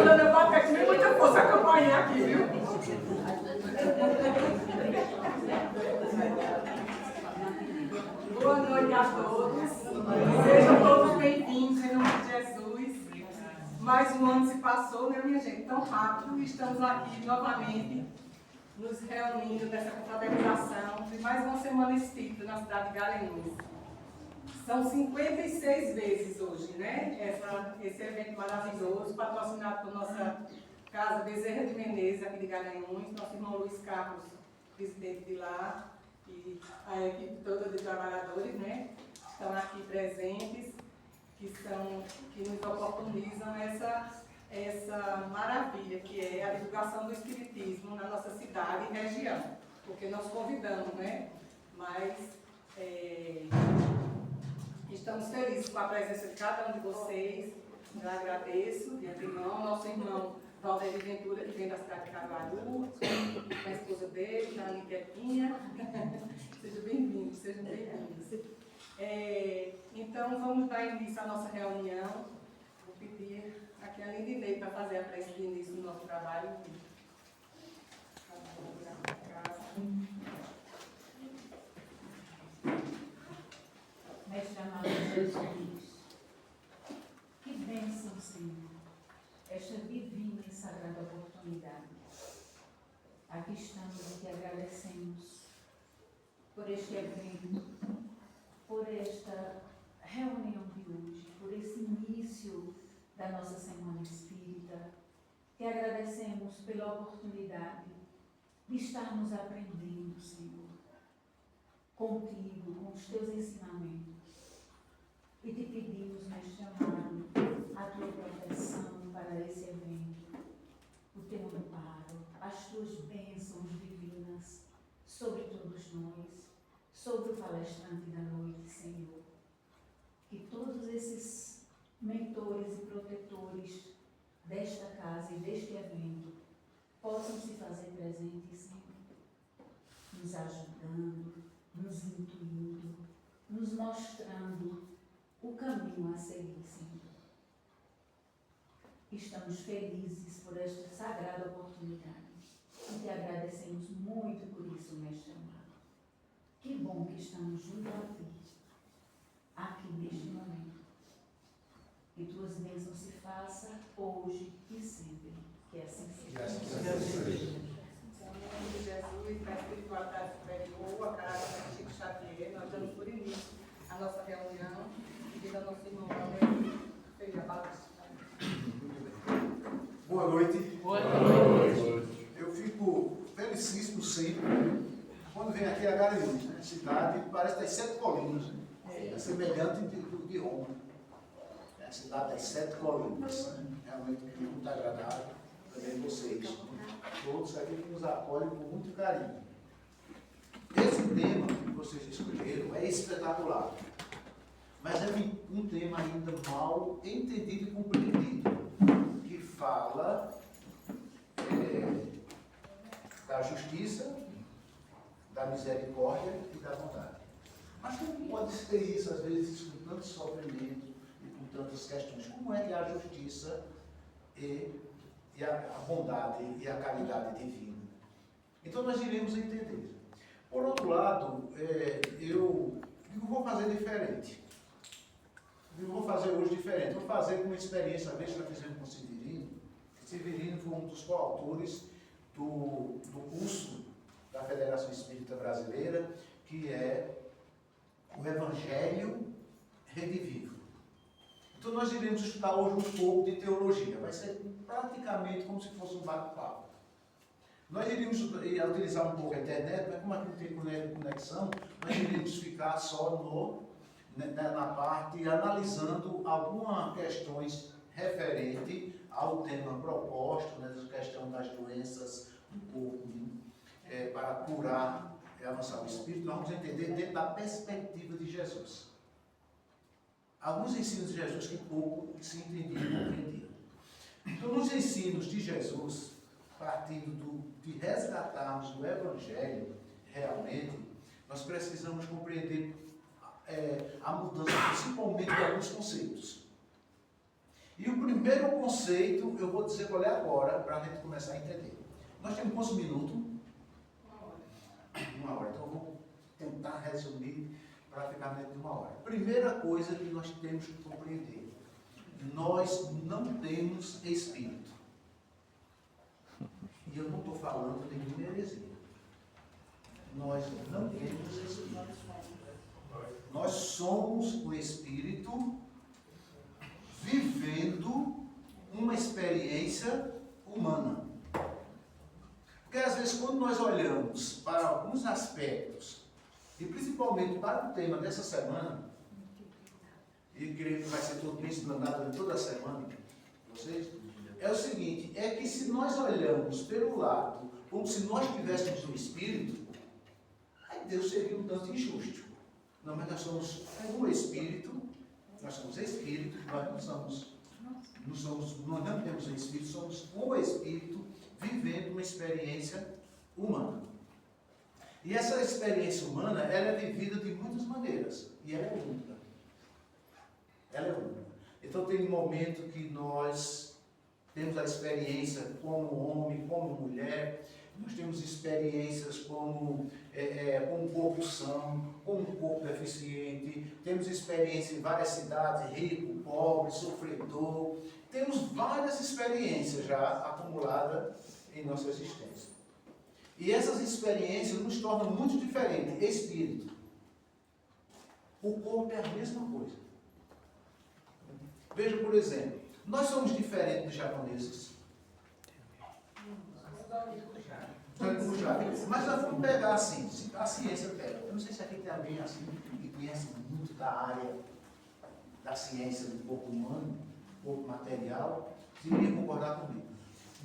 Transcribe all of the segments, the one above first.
Dona Batista tem muita força acompanhar aqui, viu? Boa noite a todos. Sejam todos bem-vindos em nome de Jesus. Mais um ano se passou, né, minha gente? Tão rápido. E estamos aqui novamente nos reunindo nessa confraternização de mais uma semana espírita na cidade de Garanhuns. São 56 vezes hoje, né? Esse evento maravilhoso, patrocinado por nossa Casa Bezerra de Menezes, aqui de Garanhuns, nosso irmão Luiz Carlos, presidente de lá, e a equipe toda de trabalhadores, né? Estão aqui presentes, que nos oportunizam essa maravilha que é a divulgação do Espiritismo na nossa cidade e região, porque nós convidamos, né? Mas estamos felizes com a presença de cada um de vocês. Eu agradeço de antemão, nosso irmão Valdir Ventura, que vem da cidade de Caruaru, com a esposa dele, a Aniquetinha. Sejam bem-vindos, sejam bem-vindos. Então, vamos dar início à nossa reunião. Vou pedir aqui a Lindinei para fazer a prece de início do nosso trabalho. Mestre amado Jesus, que bênção, Senhor, esta divina e sagrada oportunidade. Aqui estamos e te agradecemos por este evento, por esta reunião de hoje, por esse início da nossa Semana Espírita. Te agradecemos pela oportunidade de estarmos aprendendo, Senhor, contigo, com os teus ensinamentos. E te pedimos, Mestre amado, a tua proteção para esse evento, o teu amparo, as tuas bênçãos divinas sobre todos nós, sobre o palestrante da noite, Senhor. Que todos esses mentores e protetores desta casa e deste evento possam se fazer presentes, Senhor, nos ajudando, nos intuindo, nos mostrando o caminho a seguir, Senhor. Estamos felizes por esta sagrada oportunidade e te agradecemos muito por isso, Mestre amado. Que bom que estamos junto a ti, aqui neste momento. Que tuas bênçãos se façam hoje e sempre. Que assim seja. Em nome de Jesus, da espiritualidade superior, a caráter de Chico Xavier, nós damos por início a nossa reunião e pedindo ao nosso irmão Valdir Ferreira Batista. Boa noite. Boa noite. Eu fico felicíssimo sempre quando vem aqui a Garanhuns, né? Cidade parece das 7 colinas, né? É semelhante de Roma. É a cidade das 7 colinas, né? Realmente muito agradável também vocês. Todos aqui que nos acolhem com muito carinho. Esse tema que vocês escolheram é espetacular, mas é um tema ainda mal entendido e compreendido, que fala da justiça, da misericórdia e da bondade. Mas como pode ser isso, às vezes, com tanto sofrimento e com tantas questões? Como é que é a justiça e a bondade e a caridade divina? Então nós iremos entender. Por outro lado, eu vou fazer diferente. Eu vou fazer hoje diferente. Vou fazer com uma experiência, a vez que nós fizemos com o Severino. O Severino foi um dos coautores do curso da Federação Espírita Brasileira, que é o Evangelho Redivivo. Então nós iremos estudar hoje um pouco de teologia. Vai ser praticamente como se fosse um bate-papo. Nós iríamos utilizar um pouco a internet, mas como aqui não tem conexão, nós iríamos ficar só na parte analisando algumas questões referentes ao tema proposto, né, da questão das doenças do corpo, para curar e avançar o espírito. Nós vamos entender dentro da perspectiva de Jesus. Alguns ensinos de Jesus que pouco se entendiam e compreendiam. Então, nos ensinos de Jesus, partindo de resgatarmos o Evangelho, realmente, nós precisamos compreender a mudança, principalmente de alguns conceitos. E o primeiro conceito, eu vou dizer qual é agora, para a gente começar a entender. Nós temos quantos minutos? 1 hora. Então, eu vou tentar resumir para ficar dentro de 1 hora. Primeira coisa que nós temos que compreender. Nós não temos espírito. E eu não estou falando de nenhuma heresia. Nós não temos espírito. Nós somos o espírito vivendo uma experiência humana. Porque às vezes quando nós olhamos para alguns aspectos, e principalmente para o tema dessa semana, e creio que vai ser tudo bem explanado durante toda a semana, vocês, é o seguinte, é que se nós olhamos pelo lado, como se nós tivéssemos um espírito, aí Deus seria um tanto injusto. Não, mas nós somos o espírito, nós somos espírito, nós não temos um espírito, somos o espírito vivendo uma experiência humana. E essa experiência humana, ela é vivida de muitas maneiras, e ela é única. Ela é única. Então tem um momento que nós temos a experiência como homem, como mulher, nós temos experiências como um corpo são, com um corpo deficiente, temos experiência em várias cidades, rico, pobre, sofredor, temos várias experiências já acumuladas em nossa existência. E essas experiências nos tornam muito diferentes, espírito. O corpo é a mesma coisa. Veja, por exemplo, nós somos diferentes dos japoneses. Mas nós vamos pegar assim, a ciência pega. Eu não sei se aqui tem alguém assim que conhece muito da área da ciência do corpo humano, corpo material, se iria concordar comigo.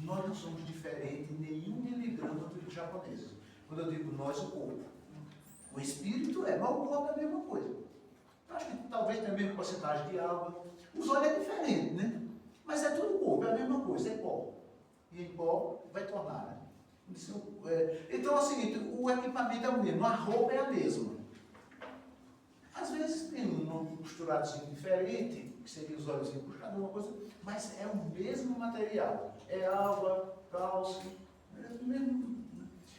Nós não somos diferentes em nenhum miligrama dos japoneses. Quando eu digo nós, o corpo. O espírito mas o corpo é a mesma coisa. Acho que talvez tenha a mesma porcentagem de água. Os olhos é diferente, né? Mas é tudo corpo, é a mesma coisa, é pó. E em pó vai tornar, né? Então é o seguinte, o equipamento é o mesmo, a roupa é a mesma. Às vezes tem um costuradozinho diferente, que seria os olhos puxados, alguma coisa, mas é o mesmo material. É alva, calça, é do mesmo.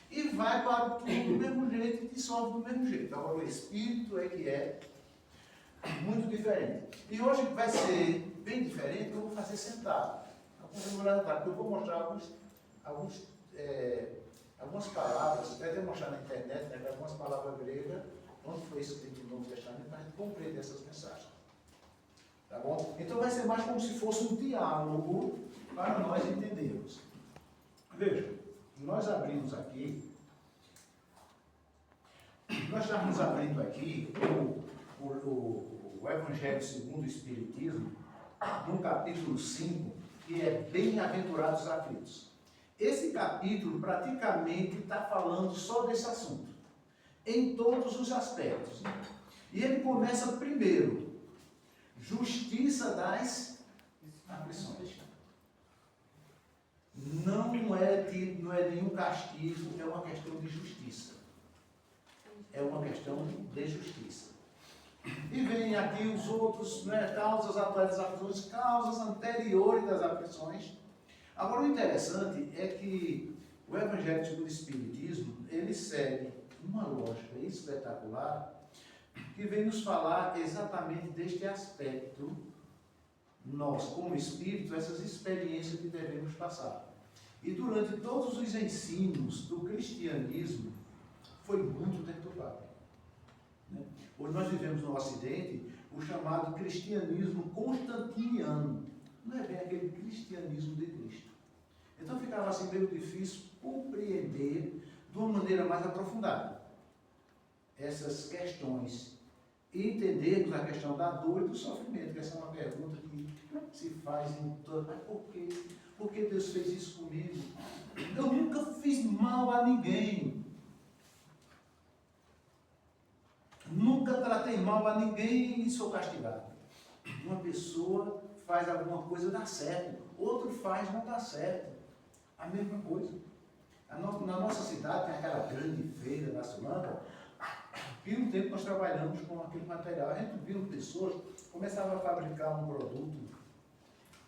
E vai para o tubo do mesmo jeito e dissolve do mesmo jeito. Agora o espírito é que é muito diferente. E hoje vai ser bem diferente, eu vou fazer sentado. Porque eu vou mostrar algumas palavras, até demonstrar na internet, né, algumas palavras gregas, onde foi escrito no Novo Testamento, para a gente compreender essas mensagens. Tá bom? Então vai ser mais como se fosse um diálogo para nós entendermos. Veja, nós abrimos aqui, nós estamos abrindo aqui o Evangelho segundo o Espiritismo, no capítulo 5, que é Bem-aventurados os aflitos. Esse capítulo praticamente está falando só desse assunto, em todos os aspectos. E ele começa primeiro, justiça das aflições. Não é nenhum castigo, é uma questão de justiça. É uma questão de justiça. E vem aqui os outros, né, causas atuais das aflições, causas anteriores das aflições. Agora, o interessante é que o Evangelho segundo o Espiritismo, ele segue uma lógica espetacular que vem nos falar exatamente deste aspecto, nós, como espírito, essas experiências que devemos passar. E durante todos os ensinos do cristianismo, foi muito deturpado. Né? Hoje nós vivemos no Ocidente o chamado cristianismo constantiniano. Não é bem aquele cristianismo de Cristo. Então ficava assim meio difícil compreender de uma maneira mais aprofundada essas questões e entendermos a questão da dor e do sofrimento, que essa é uma pergunta que se faz em todo. Mas por quê? Por que Deus fez isso comigo? Eu nunca fiz mal a ninguém. Nunca tratei mal a ninguém e sou castigado. Uma pessoa faz alguma coisa, dá certo. Outro faz, não dá certo. A mesma coisa. Na nossa cidade tem aquela grande feira da Sulanda, e um tempo nós trabalhamos com aquele material. A gente viu pessoas começavam a fabricar um produto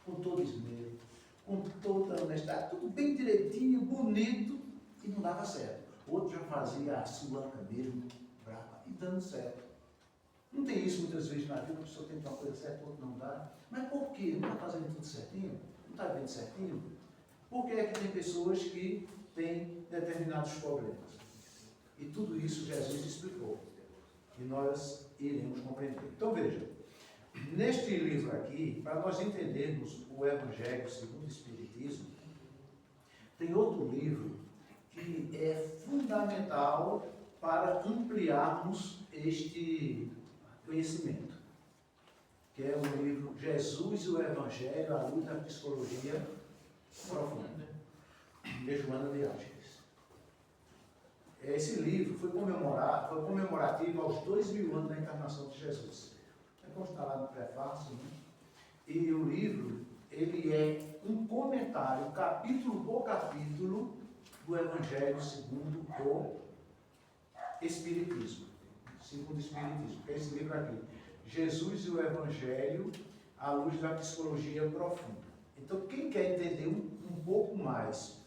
com todo esmero, com toda honestidade, tudo bem direitinho, bonito, e não dava certo. Outro já fazia a sulanca mesmo, brava, e dando certo. Não tem isso muitas vezes na vida, a pessoa tenta uma coisa certa, outra não dá. Mas por quê? Não está fazendo tudo certinho? Não está vendo certinho? Por que é que tem pessoas que têm determinados problemas? E tudo isso Jesus explicou. E nós iremos compreender. Então veja, neste livro aqui, para nós entendermos o Evangelho segundo o Espiritismo, tem outro livro que é fundamental para ampliarmos este conhecimento, que é o livro Jesus e o Evangelho à luz da psicologia profunda, de Joana de Ângeles. Esse livro foi comemorativo aos 2000 anos da encarnação de Jesus. É como está lá no prefácio, né? E o livro, ele é um comentário, capítulo por capítulo, do Evangelho segundo o Espiritismo. Segundo o Espiritismo, que é esse livro aqui. Jesus e o Evangelho à luz da psicologia profunda. Então, quem quer entender um pouco mais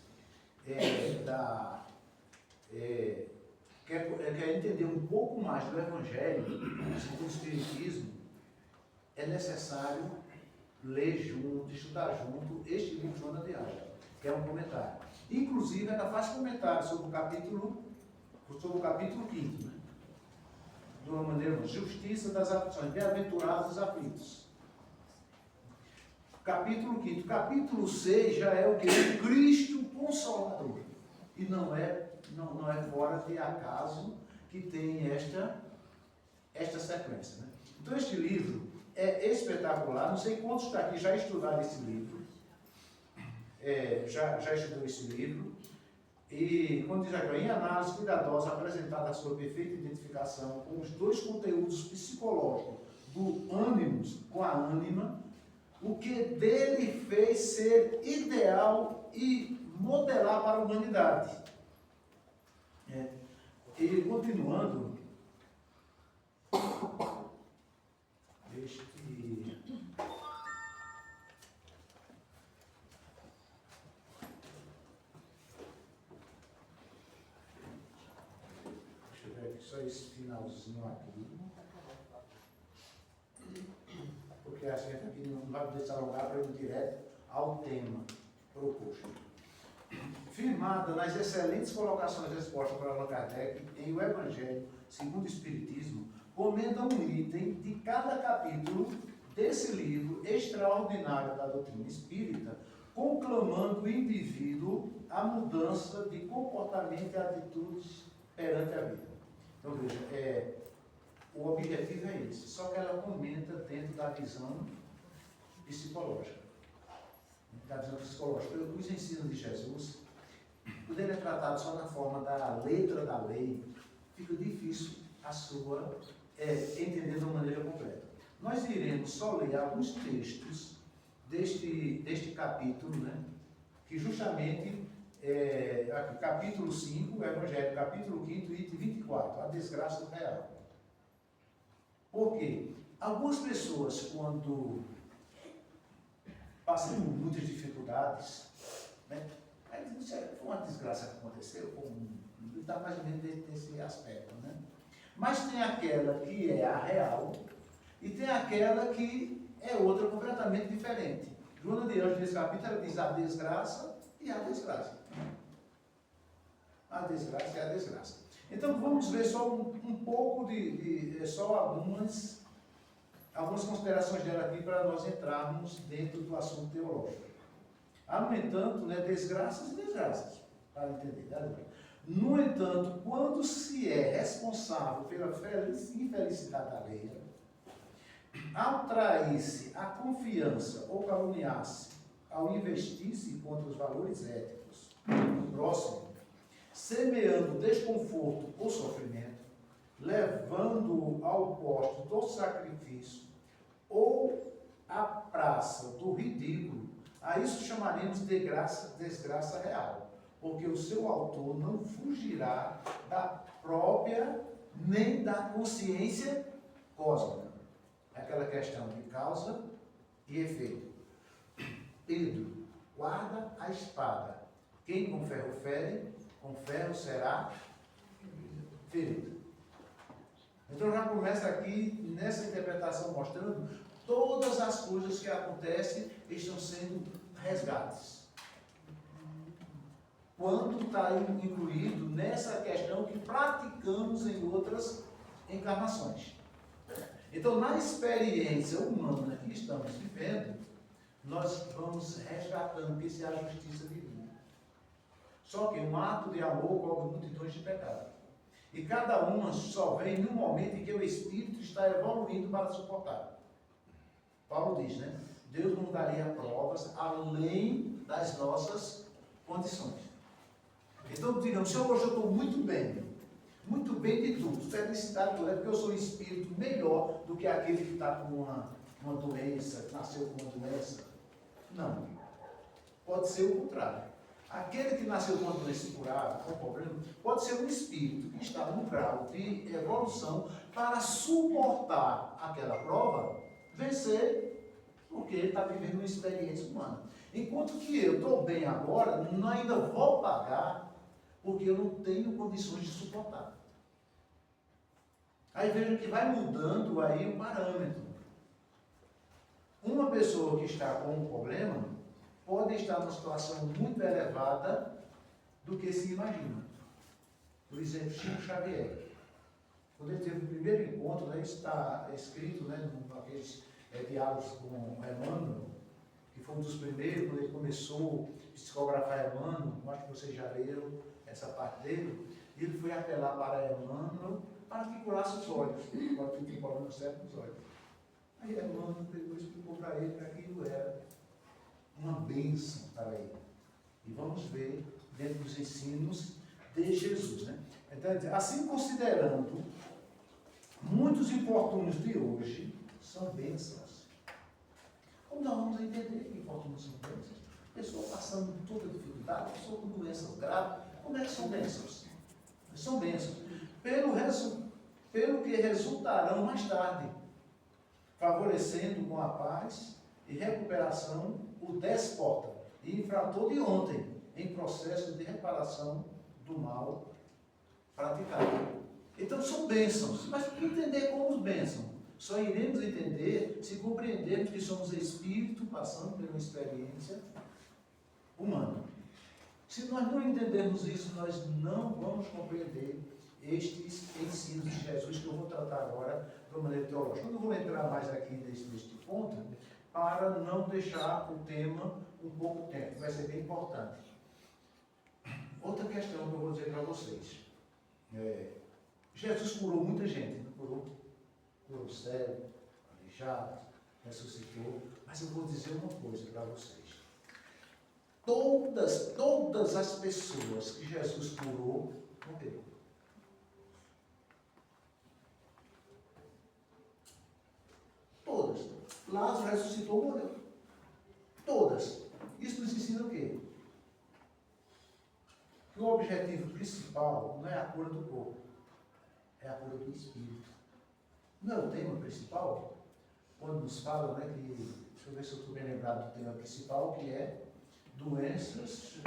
quer entender um pouco mais do Evangelho segundo o Espiritismo, é necessário ler junto, estudar junto este livro de Joana de Ângeles, que é um comentário. Inclusive, ela faz comentário sobre o capítulo 5º, né? De uma maneira, justiça das aflições, bem-aventurados os aflitos. Capítulo 5º. Capítulo 6 já é o que? Cristo Consolador. E não é fora de acaso que tem esta sequência, né? Então, este livro é espetacular. Não sei quantos daqui já estudaram esse livro. Já estudou esse livro. E, quando diz aqui, em análise cuidadosa apresentada a sua perfeita identificação com os dois conteúdos psicológicos do ânimos com a ânima, o que dele fez ser ideal e modelar para a humanidade. E continuando, só esse finalzinho aqui, porque a gente aqui não vai poder se alongar para ir direto ao tema proposto. Firmada nas excelentes colocações expostas por Allan Kardec em O Evangelho segundo o Espiritismo, comenta um item de cada capítulo desse livro extraordinário da doutrina espírita, conclamando o indivíduo à mudança de comportamento e atitudes perante a vida. Então, veja, o objetivo é esse, só que ela comenta dentro da visão psicológica. Os ensinos de Jesus, quando ele é tratado só na forma da letra da lei, fica difícil a sua entender de uma maneira completa. Nós iremos só ler alguns textos deste capítulo, né, que justamente aqui, capítulo 5, o Evangelho, capítulo 5, item 24, a desgraça real. Por quê? Algumas pessoas, quando passam por muitas dificuldades, né, foi uma desgraça que aconteceu, está mais ou menos desse aspecto, né? Mas tem aquela que é a real e tem aquela que é outra completamente diferente. Joana de Ângeles, nesse capítulo, ela diz a desgraça e a desgraça. A desgraça e a desgraça. Então, vamos ver só um pouco só algumas considerações dela aqui para nós entrarmos dentro do assunto teológico. Há, no entanto, desgraças e desgraças, para entender, né? No entanto, quando se é responsável pela infelicidade alheia, ao trair-se a confiança ou caluniar-se, ao investir-se contra os valores éticos do próximo, semeando desconforto ou sofrimento, levando-o ao posto do sacrifício ou à praça do ridículo, a isso chamaremos de desgraça real, porque o seu autor não fugirá da própria nem da consciência cósmica. É aquela questão de causa e efeito. Pedro, guarda a espada. Quem com ferro fere, com ferro será ferido. Então já começa aqui nessa interpretação mostrando todas as coisas que acontecem estão sendo resgates. Quanto está incluído nessa questão que praticamos em outras encarnações. Então, na experiência humana que estamos vivendo, nós vamos resgatando que isso é a justiça divina. Só que um ato de amor cobre multidões de pecados. E cada uma só vem num momento em que o Espírito está evoluindo para suportar. Paulo diz, né? Deus nos daria provas além das nossas condições. Então, digamos, se hoje eu estou muito bem de tudo, felicidade toda, é porque eu sou um espírito melhor do que aquele que está com uma doença, que nasceu com uma doença. Não. Pode ser o contrário. Aquele que nasceu com uma doença incurada, com problema, pode ser um espírito que está num grau de evolução para suportar aquela prova, vencer, porque ele está vivendo uma experiência humana. Enquanto que eu estou bem agora, ainda vou pagar, porque eu não tenho condições de suportar. Aí veja que vai mudando aí o parâmetro. Uma pessoa que está com um problema pode estar numa situação muito elevada do que se imagina. Por exemplo, Chico Xavier. Quando ele teve o primeiro encontro, né, está escrito, né, naqueles diálogos com Emmanuel, que foi um dos primeiros, quando ele começou a psicografar Emmanuel, acho que vocês já leram essa parte dele, e ele foi apelar para Emmanuel para que curasse os olhos, para que tem problema certo nos olhos. Aí Emmanuel depois explicou para ele que aquilo era uma bênção para ele. E vamos ver dentro dos ensinos de Jesus, né? Então, assim considerando, muitos infortúnios de hoje são bênçãos. Como nós vamos entender que infortúnios são bênçãos? Pessoa passando toda dificuldade, pessoa com doenças graves, como é que são bênçãos? São bênçãos. Pelo que resultarão mais tarde, favorecendo com a paz e recuperação o déspota e infrator de ontem, em processo de reparação do mal praticado. Então são bênçãos, mas entender como bênçãos. Só iremos entender se compreendermos que somos espírito passando por uma experiência humana. Se nós não entendermos isso, nós não vamos compreender estes ensinos de Jesus que eu vou tratar agora de uma maneira teológica. Eu não vou entrar mais aqui neste ponto, para não deixar o tema um pouco tempo, vai ser bem importante. Outra questão que eu vou dizer para vocês. Jesus curou muita gente, não curou? Curou cego, aleijado, ressuscitou, mas eu vou dizer uma coisa para vocês. Todas as pessoas que Jesus curou, morreram. Todas. Lázaro ressuscitou, morreu. Todas. Isso nos ensina o quê? Que o objetivo principal não é a cura do corpo, é a cura do espírito. Não é o tema principal? Quando nos fala, né, que, deixa eu ver se eu estou bem lembrado do tema principal, que é doenças,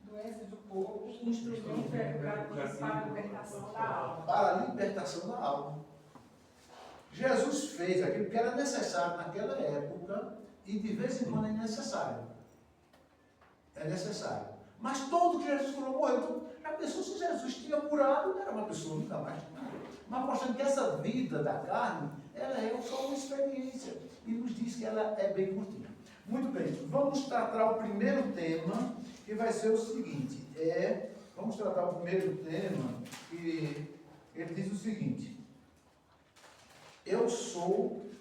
Doenças do corpo, instrumento para a libertação da alma. Para a libertação da alma. Jesus fez aquilo que era necessário naquela época e de vez em quando é necessário. É necessário. Mas todo que Jesus curou morreu. Então, a pessoa, se Jesus tinha curado, não era uma pessoa nunca mais. Mas mostrando que essa vida da carne, ela é só uma experiência. E nos diz que ela é bem curtinha. Muito bem, vamos tratar o primeiro tema, que vai ser o seguinte. Vamos tratar o primeiro tema, que ele diz o seguinte. Eu sou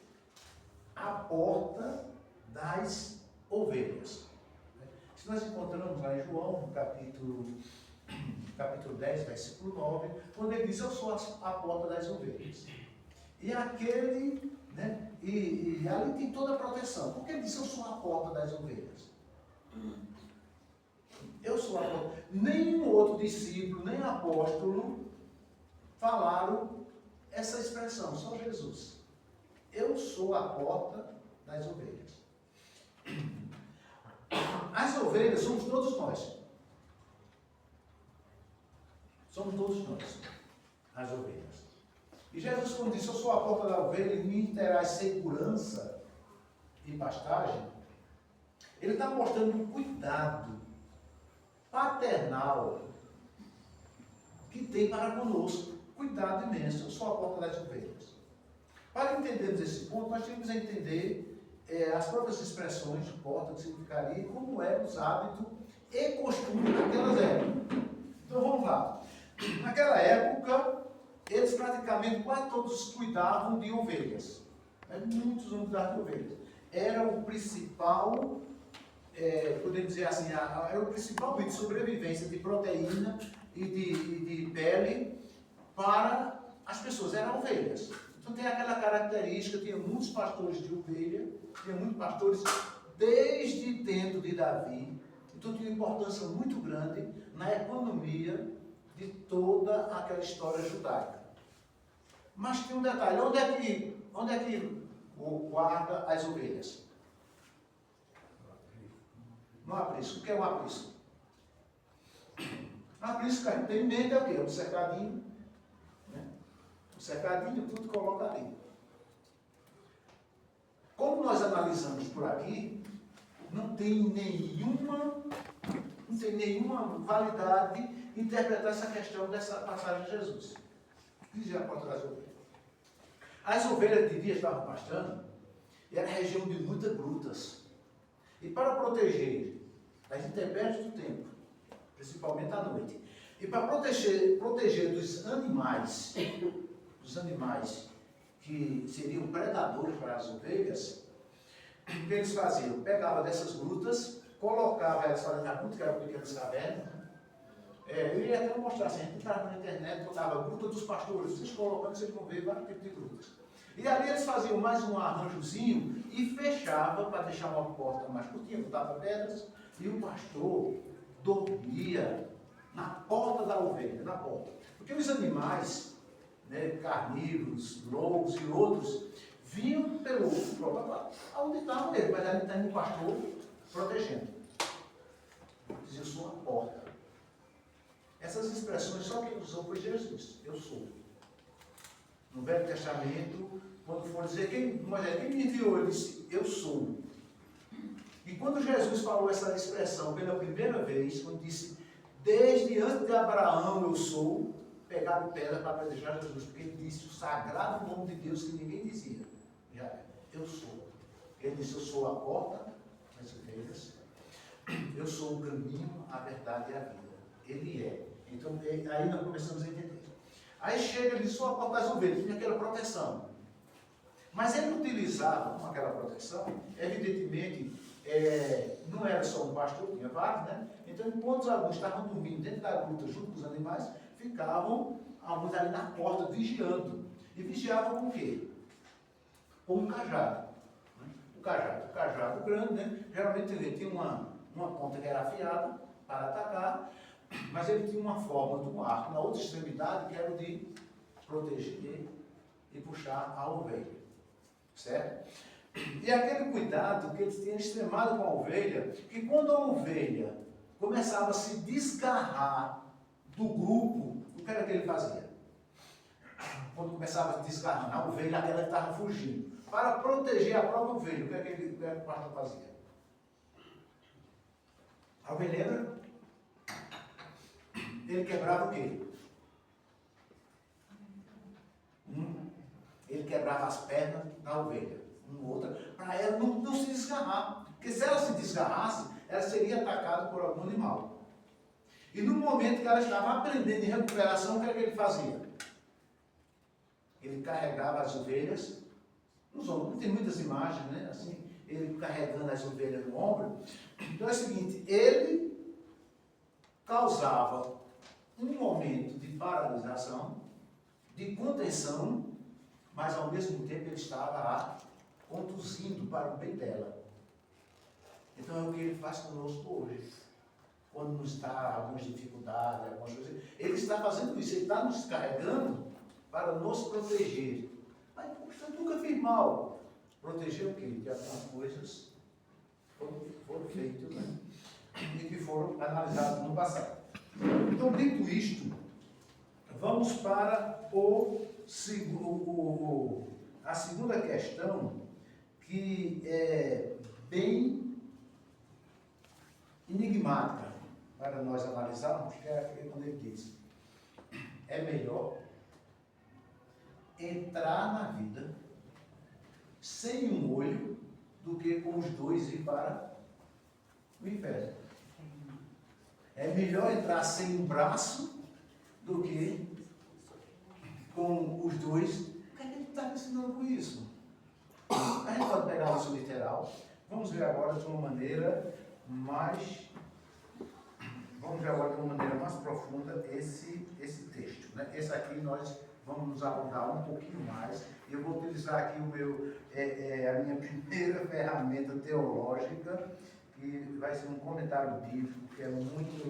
a porta das ovelhas. Se nós encontramos lá em João, no capítulo 10, versículo 9, quando ele diz, eu sou a porta das ovelhas. E aquele, né, e ali tem toda a proteção. Porque ele diz, eu sou a porta das ovelhas. Eu sou a porta. Nenhum outro discípulo, nem apóstolo, falaram essa expressão, só Jesus. Eu sou a porta das ovelhas. As ovelhas somos todos nós. Somos todos nós, as ovelhas. E Jesus, quando disse, eu sou a porta da ovelha e me terás segurança e pastagem, ele está mostrando um cuidado paternal que tem para conosco. Cuidado imenso, eu sou a porta das ovelhas. Para entendermos esse ponto, nós temos que entender as próprias expressões de porta, que significaria, e como eram os hábitos e costumes daquelas épocas. Então vamos lá. Naquela época, eles praticamente quase todos cuidavam de ovelhas. Muitos não cuidavam de ovelhas. Era o principal, podemos dizer assim, era o principal meio de sobrevivência de proteína e de pele para as pessoas, eram ovelhas. Então tem aquela característica, tinha muitos pastores de ovelha, tinha muitos pastores desde tempo de Davi, então tinha uma importância muito grande na economia de toda aquela história judaica. Mas tem um detalhe, onde é que guarda as ovelhas? No aprisco. O que é um aprisco? Um aprisco que a gente tem em mente é o quê? Um cercadinho, né? Um cercadinho, tudo coloca ali. Como nós analisamos por aqui, não tem nenhuma validade interpretar essa questão dessa passagem de Jesus. Dizia a porta das ovelhas. As ovelhas de dia estavam pastando e era região de muitas grutas. E para proteger das intempéries do tempo, principalmente à noite, e para proteger dos animais que seriam predadores para as ovelhas, o que eles faziam? Pegavam dessas grutas, colocavam elas para dentro da gruta, que eram pequenas cavernas. Eu ia até mostrar assim, a gente entrava na internet, botava a gruta dos pastores, vocês colocando, vocês vão ver vários tipos de grutas. E ali eles faziam mais um arranjozinho e fechavam para deixar uma porta mais curtinha, botava pedras, e o pastor dormia na porta da ovelha, na porta. Porque os animais, né, carnívoros, lobos e outros, vinham pelo próprio lado. Onde estavam eles, mas ali tem um pastor protegendo. Dizia, eu sou a porta. Essas expressões só quem usou foi Jesus. Eu sou. No Velho Testamento, quando for dizer quem me enviou, ele disse, eu sou. E quando Jesus falou essa expressão pela primeira vez, quando disse, desde antes de Abraão eu sou, pegaram pedra para apedrejar Jesus, porque ele disse o sagrado nome de Deus que ninguém dizia. Já, eu sou. Ele disse, eu sou a porta das ovelhas, eu sou o caminho, a verdade e a vida. Ele é. Então, aí nós começamos a entender. Aí chega, ele só a porta das ovelhas, tinha aquela proteção. Mas ele utilizava, com aquela proteção, evidentemente, não era só um pastor, tinha vários, né? Então, enquanto alguns estavam dormindo dentro da gruta, junto com os animais, ficavam alguns ali na porta, vigiando. E vigiavam com o quê? Com um cajado. O cajado grande, né? Geralmente ele tinha uma ponta que era afiada para atacar, mas ele tinha uma forma de um arco na outra extremidade, que era o de proteger e puxar a ovelha. Certo? E aquele cuidado que eles tinham extremado com a ovelha, que quando a ovelha começava a se desgarrar do grupo, o que era que ele fazia? Quando começava a desgarrar na ovelha, aquela que estava fugindo. Para proteger a própria ovelha, o que é que o pastor fazia? Alguém lembra? Ele quebrava o quê? Ele quebrava as pernas da ovelha, uma outra, para ela não se desgarrar. Porque se ela se desgarrasse, ela seria atacada por algum animal. E no momento que ela estava aprendendo em recuperação, o que é que ele fazia? Ele carregava as ovelhas nos ombros. Tem muitas imagens, né? Assim, ele carregando as ovelhas no ombro. Então é o seguinte, ele causava um momento de paralisação, de contenção, mas ao mesmo tempo ele estava a conduzindo para o bem dela. Então é o que ele faz conosco hoje. Quando nos dá algumas dificuldades, algumas coisas, ele está fazendo isso, ele está nos carregando para nos proteger, Mas eu nunca fiz mal. Proteger o quê? Que algumas coisas foram feitas, né? E que foram analisadas no passado. Então, dito isto, vamos para a segunda questão, que é bem enigmática para nós analisarmos, que é quando ele diz: é melhor entrar na vida sem um olho do que com os dois ir para o inferno. É melhor entrar sem um braço do que com os dois. O que é que ele está me ensinando com isso? A gente pode pegar isso literal. Vamos ver agora de uma maneira mais profunda esse texto, né? Esse aqui nós vamos nos abordar um pouquinho mais. Eu vou utilizar aqui a minha primeira ferramenta teológica, que vai ser um comentário bíblico, que eu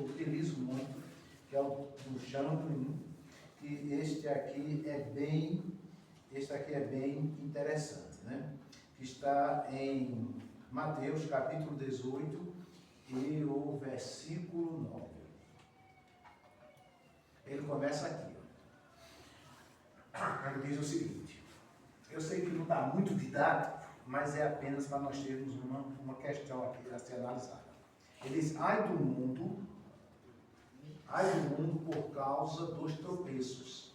utilizo muito, que é o do Champlin, que este aqui é bem interessante, né? Que está em Mateus capítulo 18 e o versículo 9. Ele começa aqui, ó. Ele diz o seguinte: eu sei que não está muito didático, mas é apenas para nós termos uma questão aqui a ser analisada. Ele diz: ai do mundo por causa dos tropeços,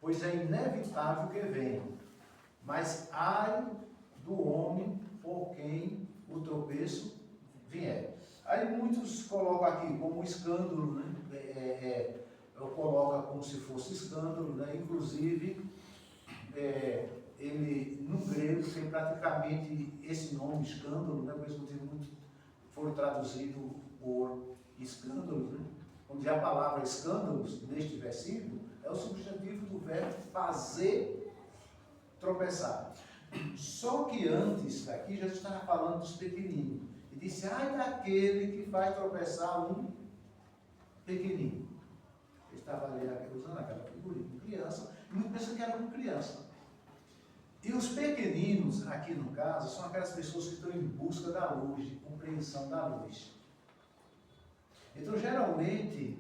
pois é inevitável que venham, mas ai do homem por quem o tropeço vier. Aí muitos colocam aqui como escândalo, né? Coloca como se fosse escândalo, né? Inclusive, ele no grego tem praticamente esse nome, escândalo, né? Por esse motivo muito foi traduzido por escândalo, né? Vamos dizer, a palavra escândalos neste versículo é o substantivo do verbo fazer tropeçar. Só que antes daqui Jesus estava falando dos pequeninos e disse: ai daquele que faz tropeçar um pequenino. Ele estava ali usando aquela figurinha com criança, e muitos pensam que era com criança. E os pequeninos, aqui no caso, são aquelas pessoas que estão em busca da luz, de compreensão da luz. Então, geralmente,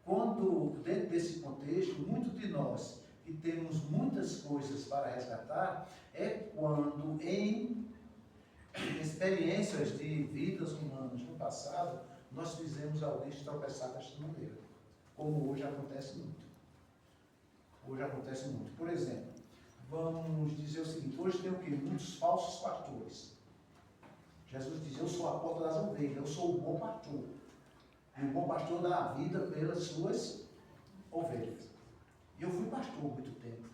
quando, dentro desse contexto, muitos de nós que temos muitas coisas para resgatar, é quando em experiências de vidas humanas no passado, nós fizemos alguém tropeçar desta maneira, como hoje acontece muito. Hoje acontece muito. Por exemplo, vamos dizer o seguinte: hoje tem o quê? Muitos falsos pastores. Jesus diz: eu sou a porta das ovelhas, eu sou o bom pastor. E o bom pastor dá a vida pelas suas ovelhas. E eu fui pastor muito tempo.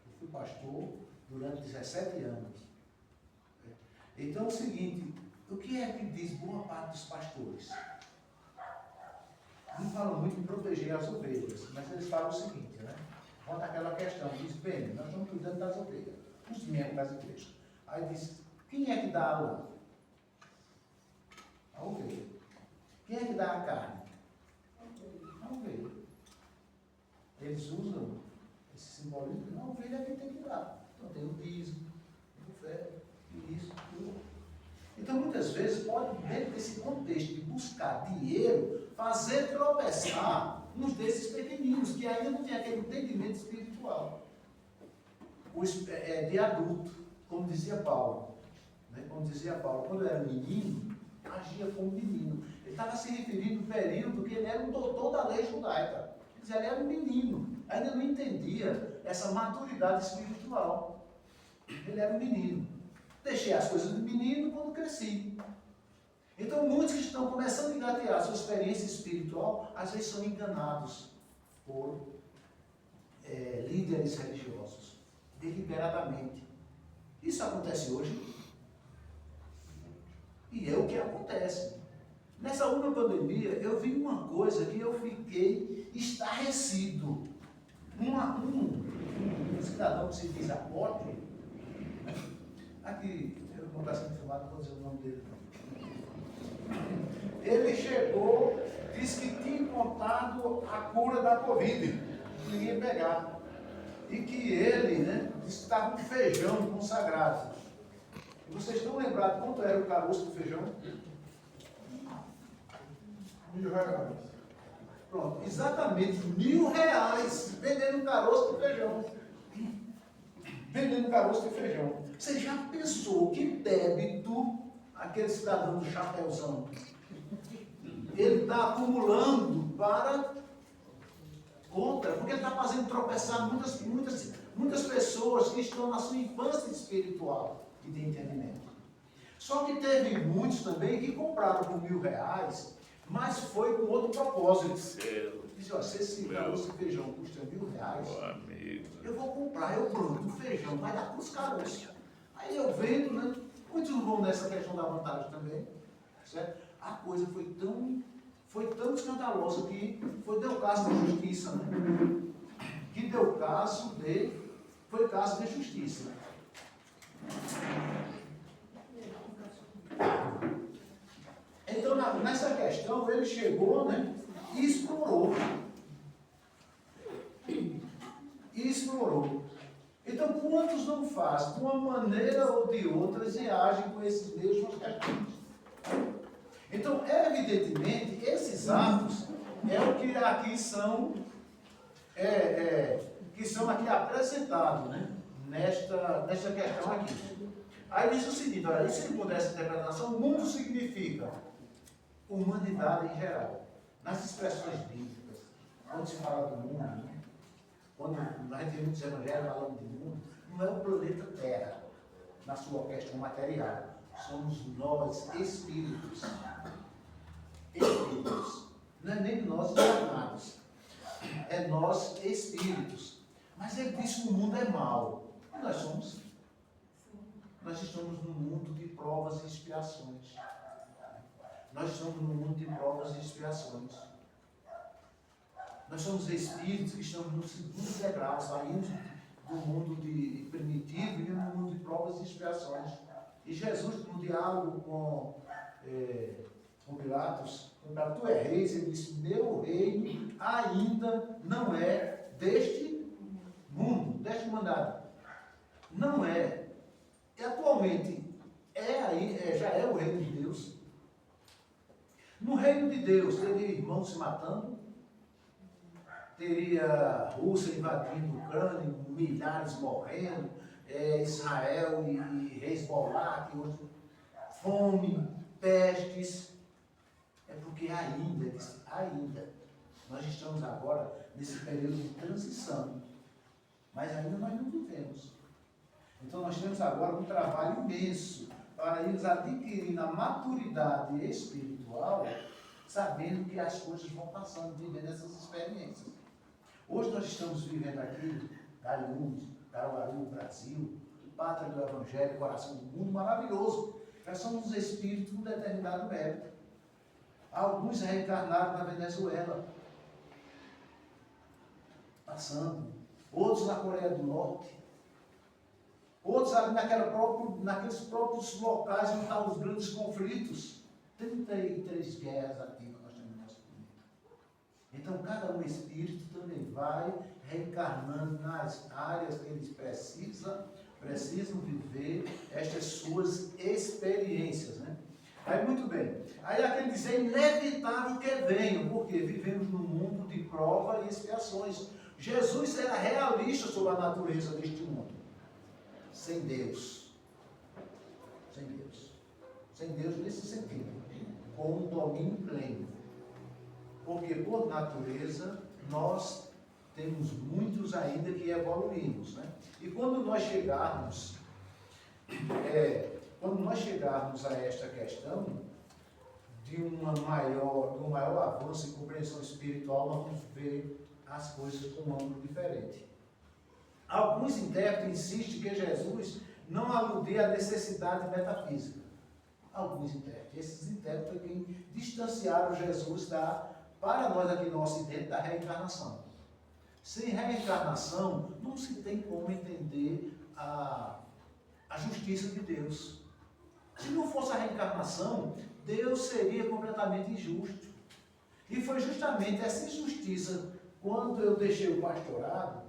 Eu fui pastor durante 17 anos. Então é o seguinte: o que é que diz boa parte dos pastores? Não falam muito em proteger as ovelhas, mas eles falam o seguinte, né? Volta aquela questão, diz: bem, nós estamos cuidando das ovelhas, os membros das igrejas. Aí diz: quem é que dá a lã? A ovelha. Quem é que dá a carne? A ovelha. Eles usam esse simbolismo, não, a ovelha é quem tem que dar. Então tem o dízimo, tem o fé, isso, tudo. Então muitas vezes pode, dentro desse contexto de buscar dinheiro, fazer tropeçar uns desses pequeninos, que ainda não tem aquele entendimento espiritual. De adulto, como dizia Paulo. Né? Como dizia Paulo, quando era menino, agia como menino. Ele estava se referindo ao período que ele era um doutor da lei judaica. Quer dizer, ele era um menino, ainda não entendia essa maturidade espiritual. Ele era um menino. Deixei as coisas do menino quando cresci. Então, muitos que estão começando a engatear a sua experiência espiritual, às vezes são enganados por líderes religiosos, deliberadamente. Isso acontece hoje. E é o que acontece. Nessa última pandemia, eu vi uma coisa que eu fiquei estarrecido. Um cidadão que se diz apóstolo, né? Aqui, eu não está sendo filmado, não vou dizer o nome dele. Ele chegou, disse que tinha encontrado a cura da Covid, ninguém pegava. E que ele, né, disse que estava um feijão consagrado. E vocês estão lembrados quanto era o caroço do feijão? R$1.000. Pronto, exatamente R$1.000 vendendo caroço de feijão. Vendendo caroço de feijão. Você já pensou que débito aquele cidadão do chapéuzão ele está acumulando para contra, porque ele está fazendo tropeçar muitas pessoas que estão na sua infância espiritual e de entendimento. Só que teve muitos também que compraram por R$1.000, mas foi com outro propósito. Diz, ó, se esse caroço de feijão custa R$1.000, eu vou comprar, eu planto o feijão, vai dar para os caroços. Aí eu vendo, né? Muitos não vão nessa questão da vantagem também, certo? A coisa foi tão escandalosa que deu caso de justiça, né? Foi caso de justiça. Então, nessa questão, ele chegou, né, e explorou. Então, quantos não fazem, de uma maneira ou de outra, e agem com esses mesmos questões? Então, evidentemente, esses atos é o que aqui são, aqui apresentados, né, nesta questão aqui. Aí diz o seguinte, olha, e se por essa interpretação, o mundo significa humanidade em geral. Nas expressões bíblicas, quando se fala do mundo, né, quando a gente vê muitos evangelhos falando de mundo, não é o planeta Terra, na sua questão material. Somos nós, espíritos. Não é nem nós encarnados. É nós, espíritos. Mas ele diz que o mundo é mau. E nós somos. Nós estamos num mundo de provas e expiações. Nós estamos num mundo de provas e expiações. Nós somos espíritos que estamos no segundo degrau, saindo do mundo primitivo e no mundo de provas e expiações. E Jesus, no diálogo com Pilatos, tu é rei, ele disse, meu reino ainda não é deste mundo, desta humanidade. Não é. E atualmente já é o reino de Deus. No reino de Deus, teria irmãos se matando, teria a Rússia invadindo a Ucrânia, milhares morrendo, Israel e Hezbollah, que hoje, fome, pestes. É porque ainda, nós estamos agora nesse período de transição, mas ainda nós não vivemos. Então nós temos agora um trabalho imenso para irmos adquirindo a maturidade espiritual, sabendo que as coisas vão passando, vivendo essas experiências. Hoje nós estamos vivendo aqui, Garanhuns, Caruaru, Brasil, pátria do Evangelho, coração do mundo, maravilhoso. Nós somos espíritos de um determinado mérito. Alguns reencarnaram na Venezuela, passando. Outros na Coreia do Norte. Outros ali naqueles próprios locais onde estavam os grandes conflitos. 33 guerras ativas nós temos no nosso planeta. Então, cada um espírito também vai reencarnando nas áreas que eles precisam viver estas suas experiências, né? Aí, muito bem. Aí, aquele dizer, é inevitável que venham, porque vivemos num mundo de prova e expiações. Jesus era realista sobre a natureza deste mundo. Sem Deus. Sem Deus. Sem Deus nesse sentido. Com um domínio pleno. Porque, por natureza, nós temos muitos ainda que evoluímos, né? E quando nós chegarmos a esta questão de um maior avanço em compreensão espiritual, nós vamos ver as coisas com um ângulo diferente. Alguns intérpretes insistem que Jesus não aludia à necessidade metafísica. Alguns intérpretes. Esses intérpretes é quem distanciaram Jesus para nós aqui no Ocidente, da reencarnação. Sem reencarnação, não se tem como entender a justiça de Deus. Se não fosse a reencarnação, Deus seria completamente injusto. E foi justamente essa injustiça, quando eu deixei o pastorado,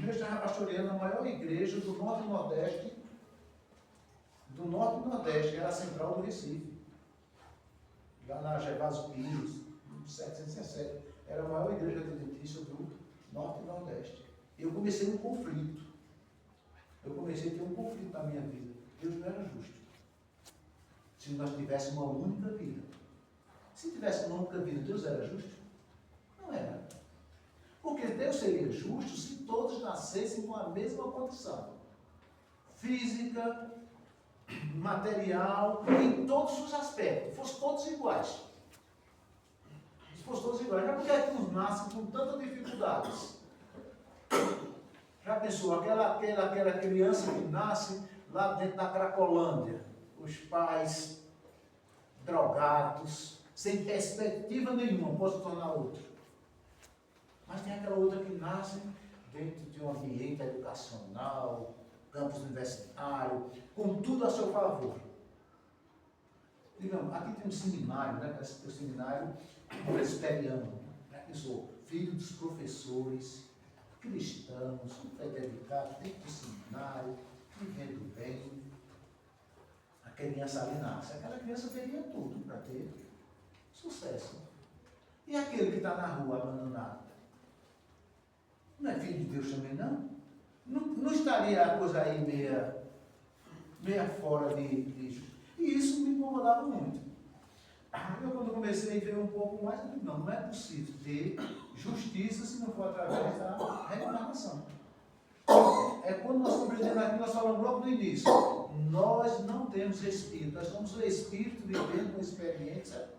Eu estava pastoreando a maior igreja do Norte e Nordeste, que era a central do Recife, lá na Gervásio Pires, 767. Era a maior igreja adventista do Norte e Nordeste. Eu comecei um conflito. Eu comecei a ter um conflito na minha vida. Deus não era justo. Se nós tivéssemos uma única vida. Se tivéssemos uma única vida, Deus era justo? Não era. Porque Deus seria justo se todos nascessem com a mesma condição. Física, material, em todos os aspectos. Fossem todos iguais. Se fossem todos iguais. Já por que é que nos nascem com tantas dificuldades? Já pensou, aquela criança que nasce lá dentro da Cracolândia, os pais drogados, sem perspectiva nenhuma, pode se tornar outro. Mas tem aquela outra que nasce dentro de um ambiente educacional, campus universitário, com tudo a seu favor. Digamos, aqui tem um seminário, né? Parece que tem um seminário presbiteriano, né? Eu sou filho dos professores, cristãos, dedicado dentro do seminário, vivendo bem. A criança ali nasce. Aquela criança teria tudo para ter sucesso. E aquele que está na rua abandonado? Não é filho de Deus também, não? Não estaria a coisa aí meia fora de E isso me incomodava muito. Eu, quando comecei a ver um pouco mais, eu disse, não é possível ter justiça se não for através da reencarnação. É quando nós compreendemos aqui, nós falamos logo no início, nós não temos espírito, nós somos o espírito vivendo uma experiência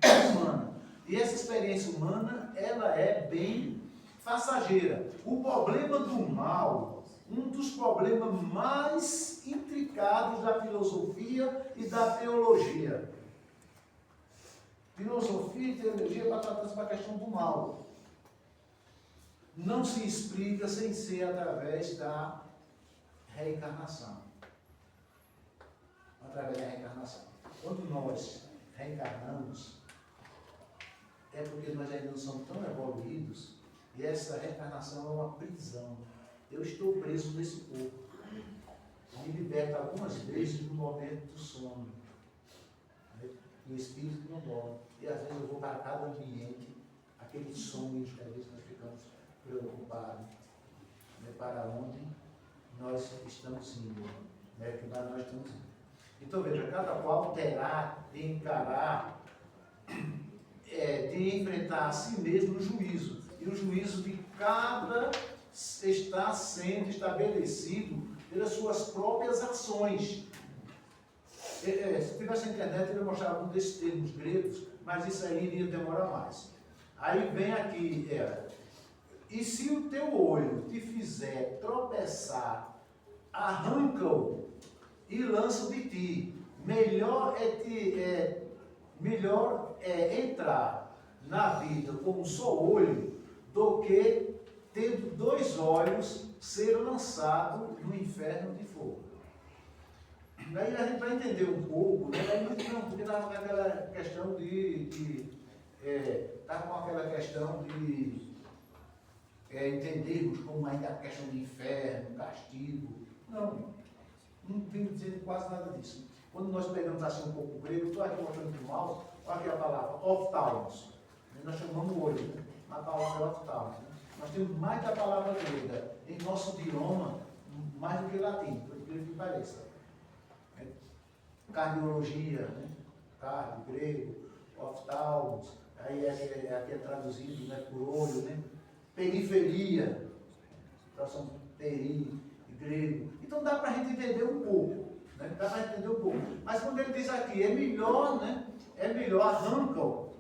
humana. E essa experiência humana, ela é bem passageira. O problema do mal, um dos problemas mais intricados da filosofia e da teologia. Filosofia e teologia para tratar sobre a questão do mal. Não se explica sem ser através da reencarnação. Através da reencarnação. Quando nós reencarnamos, é porque nós ainda não somos tão evoluídos e essa reencarnação é uma prisão. Eu estou preso nesse corpo. Me liberta algumas vezes no momento do sono. O espírito não dorme. E às vezes eu vou para cada ambiente, aquele sonho que às vezes nós ficamos preocupados. Né, para onde nós estamos indo. Né, que nós estamos indo. Então veja, cada qual terá de encarar, de enfrentar a si mesmo no juízo. E o juízo de cada está sendo estabelecido pelas suas próprias ações. Se tivesse na internet, eu ia mostrar algum desses termos gregos, mas isso aí iria demorar mais. Aí vem aqui, e se o teu olho te fizer tropeçar, arranca-o e lança de ti. Melhor é entrar na vida com um só olho do que, tendo 2 olhos, ser lançado no inferno de fogo. Daí a gente vai entender um pouco, né? Porque estava com aquela questão entendermos como ainda a questão de inferno, castigo. Não tem dizendo quase nada disso. Quando nós pegamos assim um pouco o grego, estou aqui mostrando com o mouse, olha aqui a palavra, oftalmos. Nós chamamos o olho, né? A palavra é oftalmos. Né? Nós temos mais da palavra grega em nosso idioma, mais do que latim, por incrível que pareça. Cardiologia, né? Cardio, grego, oftalmos, aí aqui é traduzido, né, por olho, né? Periferia, tradução peri, grego. Então dá para a gente entender um pouco, né? Dá para entender um pouco. Mas quando ele diz aqui, é melhor, né? É melhor arranca-o.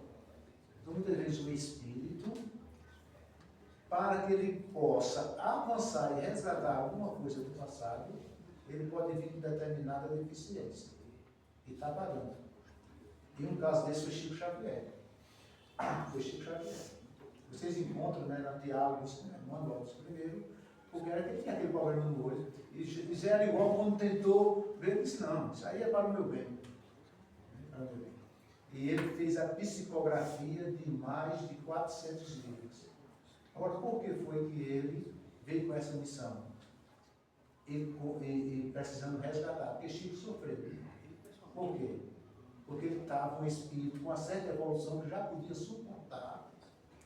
Então muitas vezes o espírito, para que ele possa avançar e resgatar alguma coisa do passado, ele pode vir com determinada deficiência. E está parando. E um caso desse foi Chico Xavier. Foi Chico Xavier. Vocês encontram, né, na Diálogos, né, Manuel dos Primeiros, porque era que ele tinha aquele problema no olho. E fizeram igual quando tentou ver, ele disse, não, isso aí é para o meu bem. E ele fez a psicografia de mais de 400 livros. Agora, por que foi que ele veio com essa missão. E precisando resgatar, porque Chico sofreu. Por quê? Porque ele estava um espírito com uma certa evolução que já podia suportar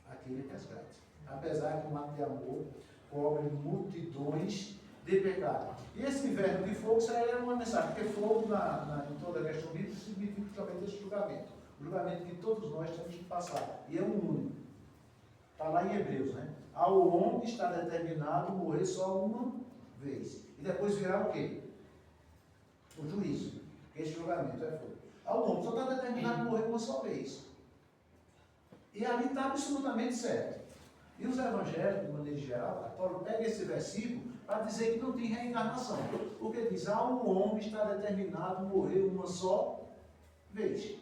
aquele resgate. Apesar que o ato de amor cobre multidões de pecado. E esse inverno de fogo seria uma mensagem, porque fogo em toda a questão bíblica significa justamente esse julgamento. O julgamento que todos nós temos que passar. E é um único. Está lá em Hebreus, né? Ao homem está determinado morrer só uma vez. E depois virá o quê? O juízo. Esse julgamento é fogo. Ao homem só está determinado morrer uma só vez. E ali está absolutamente certo. E os evangélicos, de maneira geral, Paulo pega esse versículo para dizer que não tem reencarnação. Porque diz, ao homem está determinado morrer uma só vez.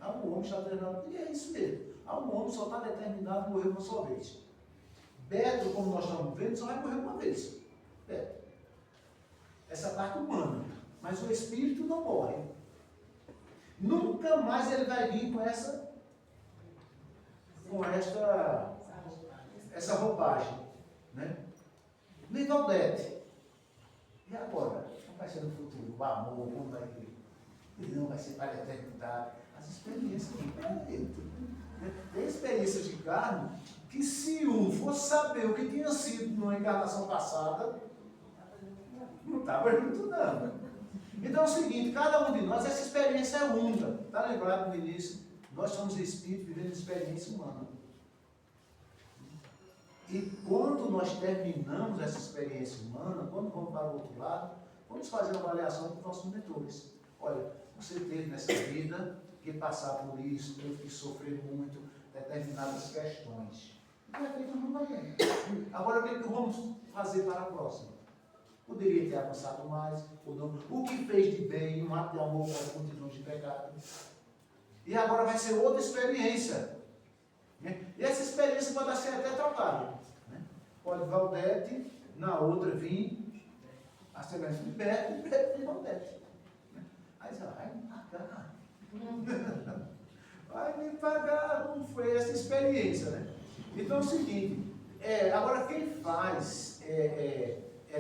Ao homem está determinado, e é isso mesmo. Ao homem só está determinado morrer uma só vez. Beto, como nós estamos vendo, só vai morrer uma vez. Beto. Essa parte humana. Mas o espírito não morre. Nunca mais ele vai vir com essa roupagem, né? Nem Valdete. E agora? Como vai ser no futuro? O amor, como vai vir? Ele não vai ser para a eternidade. As experiências de carne. Tem experiências de carne que se um fosse saber o que tinha sido numa encarnação passada, não estava junto não. Então é o seguinte, cada um de nós, essa experiência é única. Está lembrado no início? Nós somos espíritos vivendo experiência humana. E quando nós terminamos essa experiência humana, quando vamos para o outro lado, vamos fazer uma avaliação com os nossos mentores. Olha, você teve nessa vida que passar por isso, teve que sofrer muito determinadas questões. Agora, o que vamos fazer para a próxima? Poderia ter avançado mais, ou não. O que fez de bem, um ato de amor para multidões de pecado. E agora vai ser outra experiência. E essa experiência pode ser até trocada. Pode Valdete, na outra vir a semelhança de Beto, e Beto de Valdete. Aí você vai me pagar. Vai me pagar, como foi essa experiência, né? Então é o seguinte, agora quem faz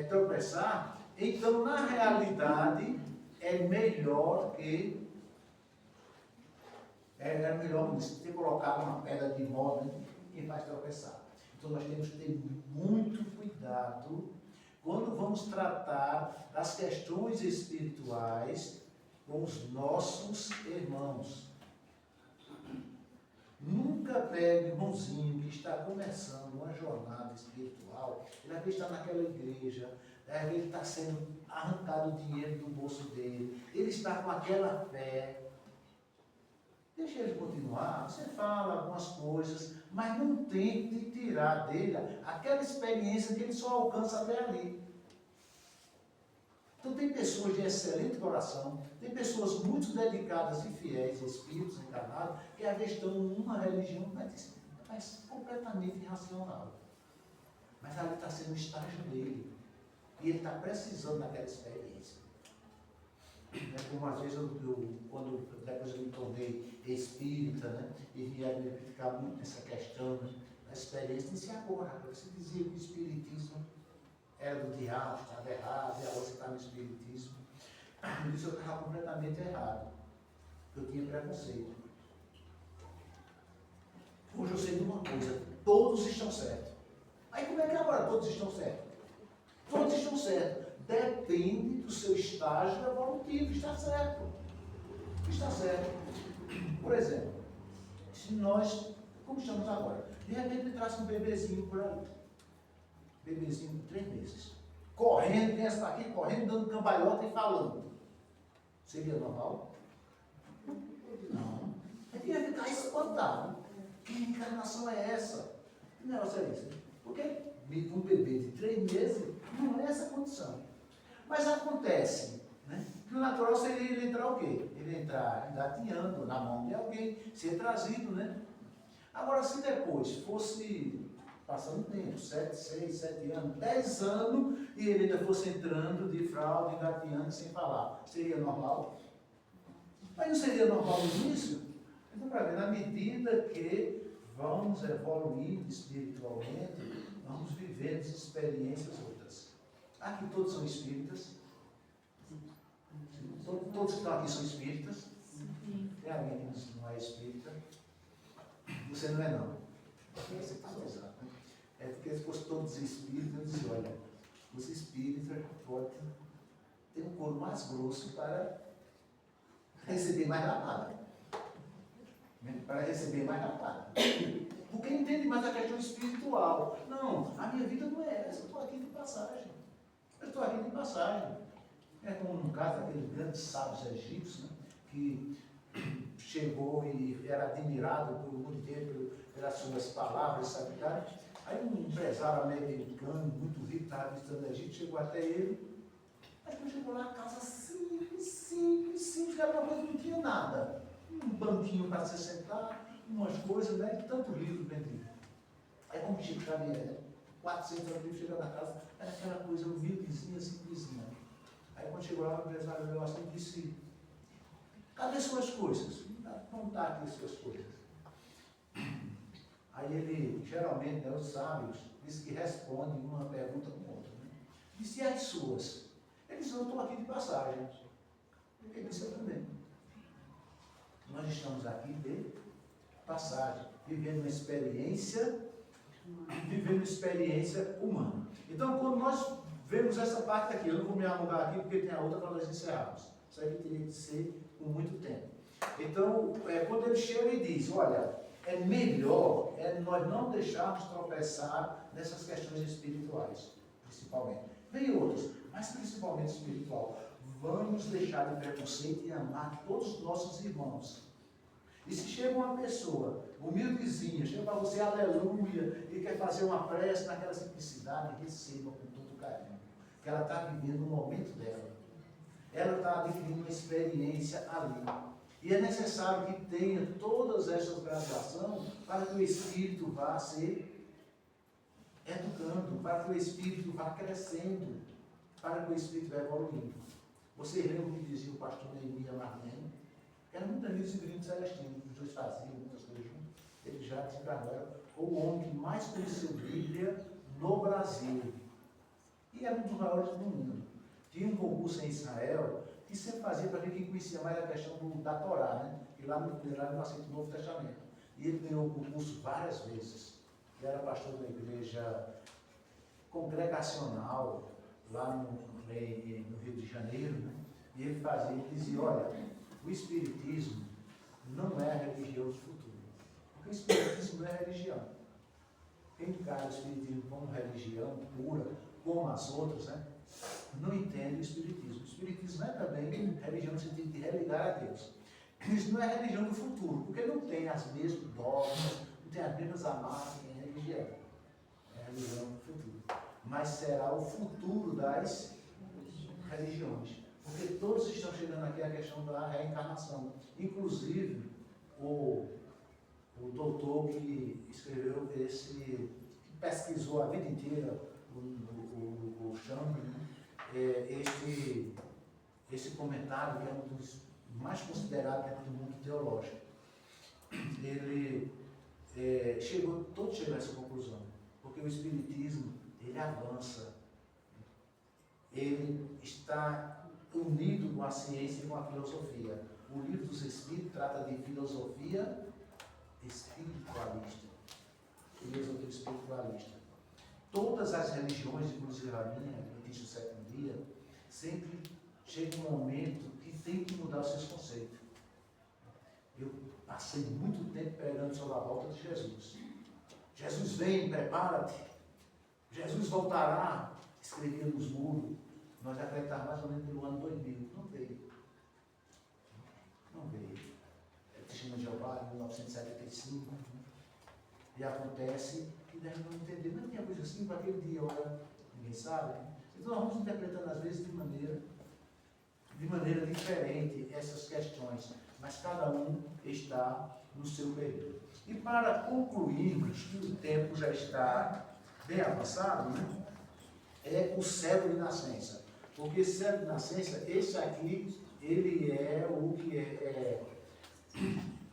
tropeçar, então na realidade é melhor que ter colocado uma pedra de moda que faz tropeçar. Então nós temos que ter muito cuidado quando vamos tratar das questões espirituais com os nossos irmãos. Nunca pegue um irmãozinho que está começando uma jornada espiritual, ele às vezes está naquela igreja, às vezes está sendo arrancado o dinheiro do bolso dele, ele está com aquela fé. Deixa ele continuar, você fala algumas coisas, mas não tente tirar dele aquela experiência que ele só alcança até ali. Então tem pessoas de excelente coração, tem pessoas muito dedicadas e fiéis, espíritos encarnados, que às vezes estão numa religião, mas completamente irracional. Mas ali está sendo o estágio dele. E ele está precisando daquela experiência. Como às vezes quando depois eu me tornei espírita, né, e vieram me criticar muito nessa questão, né, da experiência, disse agora, você dizia que o espiritismo era do diabo, estava errado, e agora você está no espiritismo. Eu disse que eu estava completamente errado, eu tinha preconceito. Hoje eu sei de uma coisa, todos estão certos. Aí como é que agora todos estão certos? Todos estão certos. Depende do seu estágio evolutivo, está certo. Está certo. Por exemplo, se nós, como estamos agora, de repente traz um bebezinho por ali. Bebezinho de 3 meses. Correndo, criança está aqui, correndo, dando cambalhota e falando. Seria normal? Não. A gente ia ficar espantado. Que encarnação é essa? Que negócio é esse? Porque um bebê de 3 meses não é essa condição. Mas acontece, né, que o natural seria ele entrar o quê? Ele entrar engatinhando na mão de alguém, ser trazido, né? Agora, se depois fosse passando tempo, 7, 6, 7 anos, 10 anos, e ele ainda fosse entrando de fralda, engatinhando, sem falar, seria normal? Mas não seria normal no início? Então, para ver, na medida que vamos evoluindo espiritualmente, vamos vivendo experiências outras. Aqui todos são espíritas. Todos que estão aqui são espíritas. Tem alguém que não é espírita? Você não é não. Você está usando. É porque se fosse todos espíritas, eu dizia, olha, os espíritas podem ter um couro mais grosso para receber mais lapada. Para receber mais lapada. Porque entende mais a questão espiritual. Não, a minha vida não é essa, eu estou aqui de passagem. Eu estou aqui de passagem. É como no caso daqueles grandes sábios egípcios, né, que chegou e era admirado por muito inteiro pelas suas palavras, sabe? Aí um empresário americano, muito rico, estava visitando o Egito, chegou até ele. Aí quando chegou lá, a casa simples, era uma coisa que não tinha nada. Um banquinho para se sentar, umas coisas, né? Tanto livro vendido. Aí como Chico Xavier, né? 400 livros, chegou na casa, era aquela coisa humildezinha, simplesinha. Aí quando chegou lá, o empresário olhou assim e disse, cadê suas coisas? Não está aqui as suas coisas. Aí ele, geralmente, né, os sábios, diz que responde uma pergunta com outra. Né? Disse, e as suas? Ele disse, eu estou aqui de passagem. Ele disse, eu também. Nós estamos aqui de passagem, vivendo uma experiência humana. Então, quando nós vemos essa parte aqui, eu não vou me alongar aqui porque tem a outra para nós encerrarmos. Isso aí teria que ser com muito tempo. Então, quando ele chega e diz, olha, é melhor nós não deixarmos tropeçar nessas questões espirituais, principalmente. Vem outras, mas principalmente espiritual. Vamos deixar de preconceito e amar todos os nossos irmãos. E se chega uma pessoa humildezinha, chega para você, aleluia, e quer fazer uma prece naquela simplicidade, receba com todo carinho. Porque ela está vivendo o momento dela. Ela está adquirindo uma experiência ali. E é necessário que tenha todas essas graduações para que o espírito vá se educando, para que o espírito vá crescendo, para que o espírito vá evoluindo. Vocês lembram o que dizia o pastor Neemias Marlene? Eram muito amigos e gringos celestinos, os dois faziam muitas coisas juntos. Ele já desencarnaram. Foi o homem que mais conheceu Bíblia no Brasil. E era um dos maiores do mundo. Tinha um concurso em Israel que sempre fazia para ver quem conhecia mais a questão da Torá, né? E lá no aceito o Novo Testamento. E ele ganhou o concurso várias vezes. Ele era pastor da igreja congregacional, lá no Rio de Janeiro, né? E ele dizia, olha, o Espiritismo não é a religião do futuro. Porque o Espiritismo não é religião. Quem encara o Espiritismo como religião pura, como as outras, né, não entende o Espiritismo. O Espiritismo é também religião no sentido de religar a Deus. Isso não é religião do futuro, porque não tem as mesmas dogmas, não tem as mesmas amarras que tem religião. É a religião do futuro. Mas será o futuro das religiões. Porque todos estão chegando aqui à questão da reencarnação. Inclusive, o doutor que escreveu que pesquisou a vida inteira, o Chambre, esse comentário, que é um dos mais considerados dentro do mundo teológico, ele todos chegam a essa conclusão. Porque o Espiritismo, ele avança. Ele está unido com a ciência e com a filosofia. O Livro dos Espíritos trata de filosofia espiritualista. Filosofia espiritualista. Todas as religiões, inclusive a minha, Adventista do Sétimo Dia, sempre chega um momento que tem que mudar os seus conceitos. Eu passei muito tempo pregando sobre a volta de Jesus. Jesus vem, prepara-te. Jesus voltará, escrevia nos muros. Nós acreditávamos mais ou menos pelo ano 2000. Não veio. Não veio. Testemunho de Jeová, em 1975. E acontece que nós não entendemos. Não tinha coisa assim para aquele dia, olha, ninguém sabe. Então nós vamos interpretando às vezes de maneira diferente essas questões. Mas cada um está no seu período. E para concluirmos, que o tempo já está bem avançado, né? É o cego de nascença. Porque cego de nascença, esse aqui, ele é o que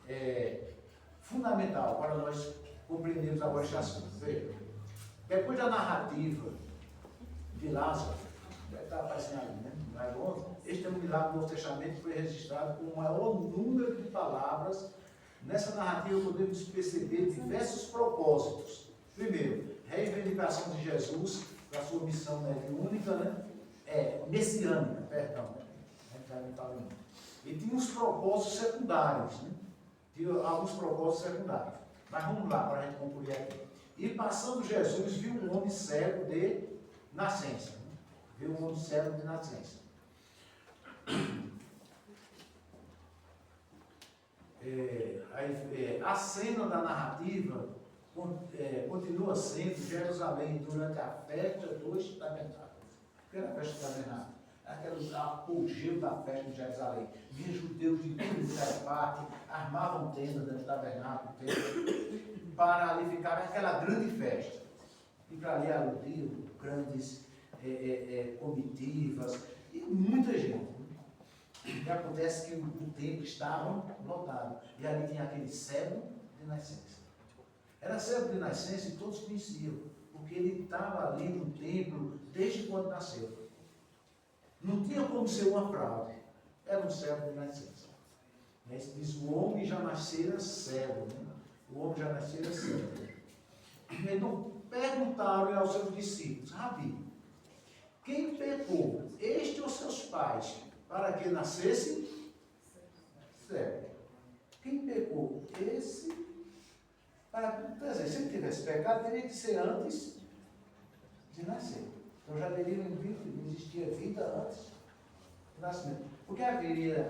é fundamental para nós compreendermos agora este assunto. Veja, Depois da narrativa de Lázaro, está aparecendo ali, né? Este é um milagre do Novo Testamento que foi registrado com o maior número de palavras. Nessa narrativa podemos perceber diversos propósitos. Primeiro, reivindicação de Jesus da sua missão única, né? Messiânica, perdão. E tinha uns propósitos secundários, né? Tinha alguns propósitos secundários. Mas vamos lá para a gente concluir aqui. E passando Jesus, viu um homem cego de nascença. Né? Viu um homem cego de nascença. A cena da narrativa continua sendo Jerusalém durante a festa dos tabernáculos. O que era a festa dos tabernáculos? Aquele apogeu da festa de Jerusalém. Vinha judeus de toda parte, armavam tendas dentro do tabernáculo, para ali ficar aquela grande festa. E para ali aludiam grandes comitivas e muita gente. E acontece que o templo estava lotado. E ali tinha aquele cego de nascença. Era cego de nascença e todos conheciam, porque ele estava ali no templo desde quando nasceu. Não tinha como ser uma fraude. Era um cego de nascença. Diz: o homem já nascera cego. Né? O homem já nascera cego. Então perguntaram aos seus discípulos: Rabi, quem pecou, este ou seus pais, para que nascesse cego? Quem pecou? Esse. Quer dizer, se ele tivesse pecado, teria que ser antes de nascer. Então já teria não existia vida antes do nascimento. Porque havia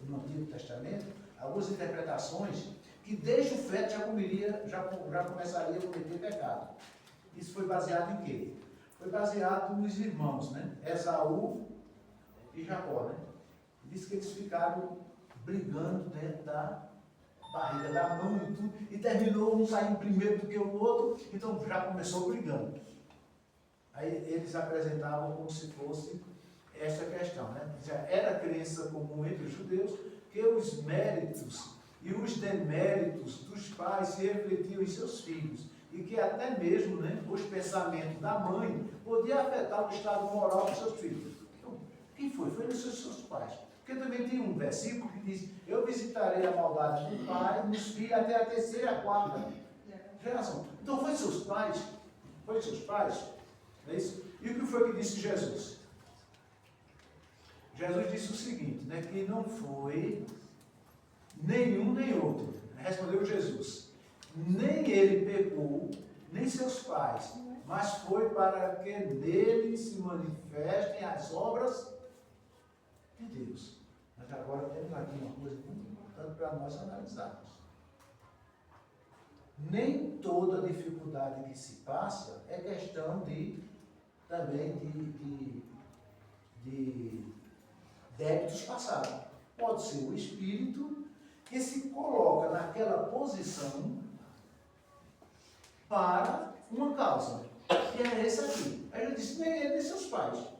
no Antigo Testamento algumas interpretações que desde o feto já começaria a cometer pecado. Isso foi baseado em quê? Foi baseado nos irmãos, né? Esaú e Jacó, né? Diz que eles ficaram brigando dentro da barriga da mão e tudo, e terminou um saindo primeiro do que o outro, então já começou brigando. Aí eles apresentavam como se fosse esta questão, né? Já era crença comum entre os judeus que os méritos e os deméritos dos pais se refletiam em seus filhos, e que até mesmo, né, os pensamentos da mãe podiam afetar o estado moral dos seus filhos. Então, quem foi? Foi nos seus pais. Porque também tem um versículo que diz: eu visitarei a maldade do pai, nos filhos, até a terceira, a quarta geração. Então foi seus pais? Foi seus pais? Não é isso? E o que foi que disse Jesus? Jesus disse o seguinte, né, que não foi nenhum nem outro. Respondeu Jesus: nem ele pecou, nem seus pais, mas foi para que nele se manifestem as obras de Deus. Mas agora temos aqui uma coisa muito importante para nós analisarmos. Nem toda dificuldade que se passa é questão também de débitos passados. Pode ser o espírito que se coloca naquela posição para uma causa, que é esse aqui. Aí eu disse: nem ele, nem seus pais.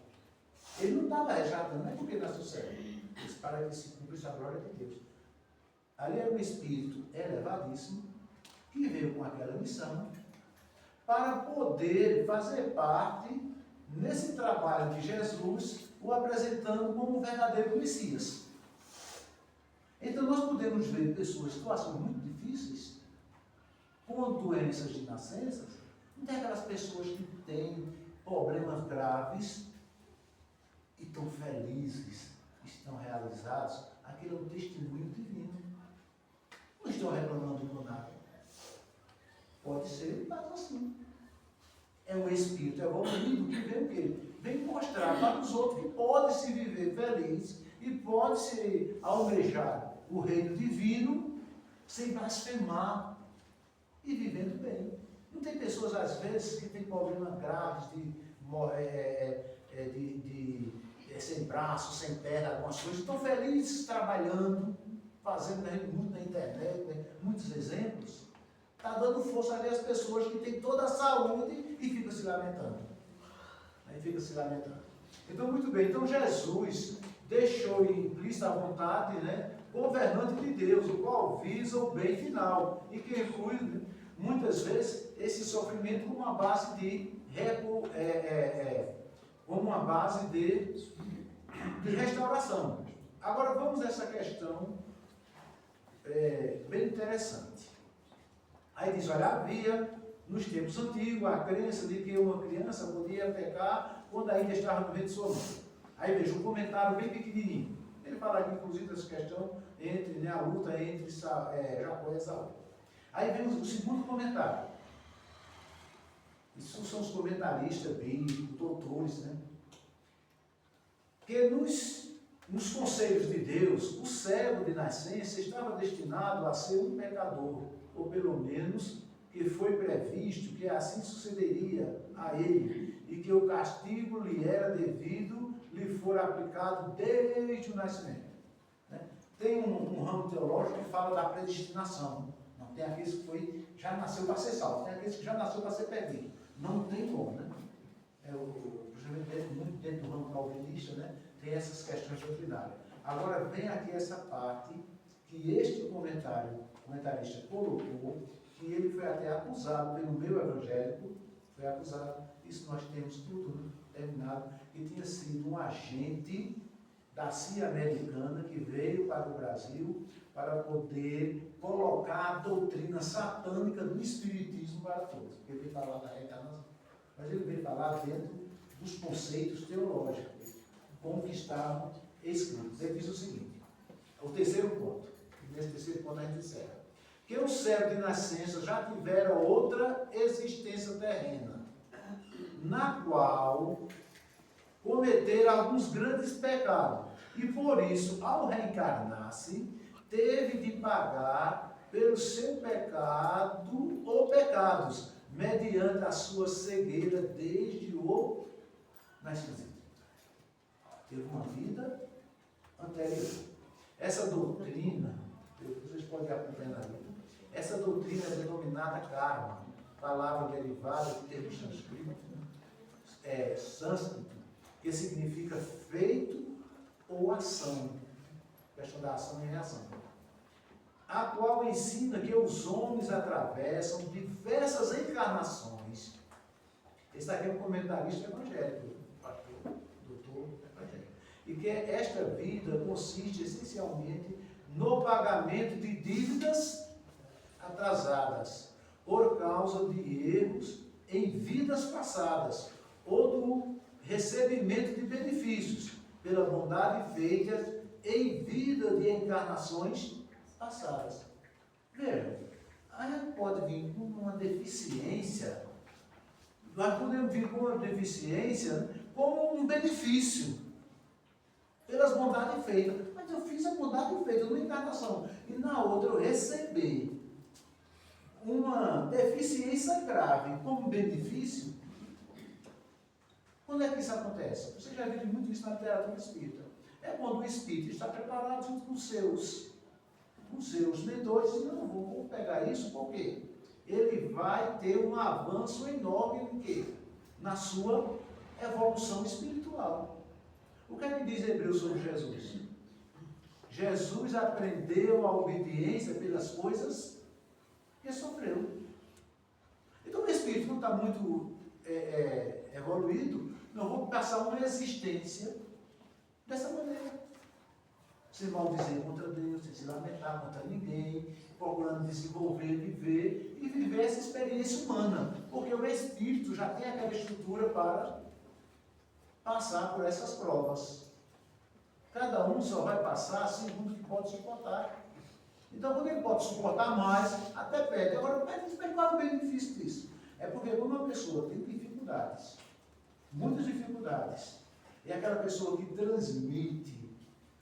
Ele não estava rejeitando, não é porque nasceu cego. Disse: para que se cumprisse a glória de Deus. Ali era um espírito elevadíssimo que veio com aquela missão para poder fazer parte nesse trabalho de Jesus, o apresentando como um verdadeiro Messias. Então nós podemos ver pessoas em situações muito difíceis, com doenças de nascença. Não tem aquelas pessoas que têm problemas graves e estão felizes, estão realizados. Aquilo é um testemunho divino. Não estão reclamando por nada. Pode ser, mas assim. É o Espírito evoluído que vem o quê? Vem mostrar para os outros que pode se viver feliz e pode se almejar o reino divino sem blasfemar e vivendo bem. Não tem pessoas, às vezes, que têm problemas graves sem braço, sem perna, algumas coisas, estão felizes trabalhando, fazendo muito na internet, né? Muitos exemplos. Está dando força ali às pessoas que têm toda a saúde e ficam se lamentando. Aí fica se lamentando. Então, muito bem. Então, Jesus deixou implícita a vontade, né, governante de Deus, o qual visa o bem final e que inclui muitas vezes, esse sofrimento como uma base de restauração. Agora vamos a essa questão bem interessante. Aí diz, olha, havia nos tempos antigos a crença de que uma criança podia pecar quando ainda estava no ventre de sua mãe. Aí veja um comentário bem pequenininho. Ele fala aqui, inclusive, dessa questão entre a luta entre Jacó e Esaú. Aí vem o segundo comentário. Isso são os comentaristas bíblicos, doutores, né? Que nos conselhos de Deus, o servo de nascença estava destinado a ser um pecador, ou pelo menos que foi previsto que assim sucederia a ele, e que o castigo lhe era devido, lhe for aplicado desde o nascimento. Né? Tem um ramo teológico que fala da predestinação. Não tem aqueles que já nasceu para ser salvo, tem aqueles que já nasceu para ser perdido. Não tem como, né? Muito dentro do ramo calvinista, né? Tem essas questões doutrinárias. Agora vem aqui essa parte que este comentarista colocou, que ele foi até acusado pelo meio evangélico, foi acusado, isso nós temos tudo terminado, que tinha sido um agente da CIA americana que veio para o Brasil para poder colocar a doutrina satânica do espiritismo para todos. Ele veio falar da reencarnação, mas ele veio falar dentro dos conceitos teológicos, como que estavam escritos. Ele diz o seguinte, o terceiro ponto, e nesse terceiro ponto a gente encerra, que o servo de nascença já tivera outra existência terrena, na qual cometer alguns grandes pecados, e por isso, ao reencarnar-se, teve de pagar pelo seu pecado ou pecados, mediante a sua cegueira desde o nascimento. Teve uma vida anterior. Essa doutrina, vocês podem acompanhar ali, essa doutrina é denominada karma, palavra derivada do termo sânscrito, sânscrito, que significa feito ou ação, questão da ação e reação, a qual ensina que os homens atravessam diversas encarnações. Esse aqui é um comentarista evangélico, pastor, doutor evangélico, e que esta vida consiste essencialmente no pagamento de dívidas atrasadas por causa de erros em vidas passadas ou do recebimento de benefícios pela bondade feita em vida de encarnações passadas. Veja, a gente pode vir com uma deficiência, nós podemos vir com uma deficiência como um benefício pelas bondades feitas. Mas eu fiz a bondade feita numa encarnação e na outra eu recebi uma deficiência grave como benefício. Quando é que isso acontece? Você já viu muito isso na literatura espírita. É quando o espírito está preparado junto com os seus mentores e não vou pegar isso porque ele vai ter um avanço enorme em quê? Na sua evolução espiritual. O que é que diz Hebreus sobre Jesus? Jesus aprendeu a obediência pelas coisas que sofreu. Então o espírito não está muito evoluído, não vou passar uma existência dessa maneira. Sem maldizer contra Deus, sem se lamentar contra ninguém, procurando desenvolver, viver e viver essa experiência humana. Porque o espírito já tem aquela estrutura para passar por essas provas. Cada um só vai passar segundo o que pode suportar. Então, quando ele pode suportar mais, até pede. Agora, qual é o benefício disso? É porque quando uma pessoa tem dificuldades, muitas dificuldades, é aquela pessoa que transmite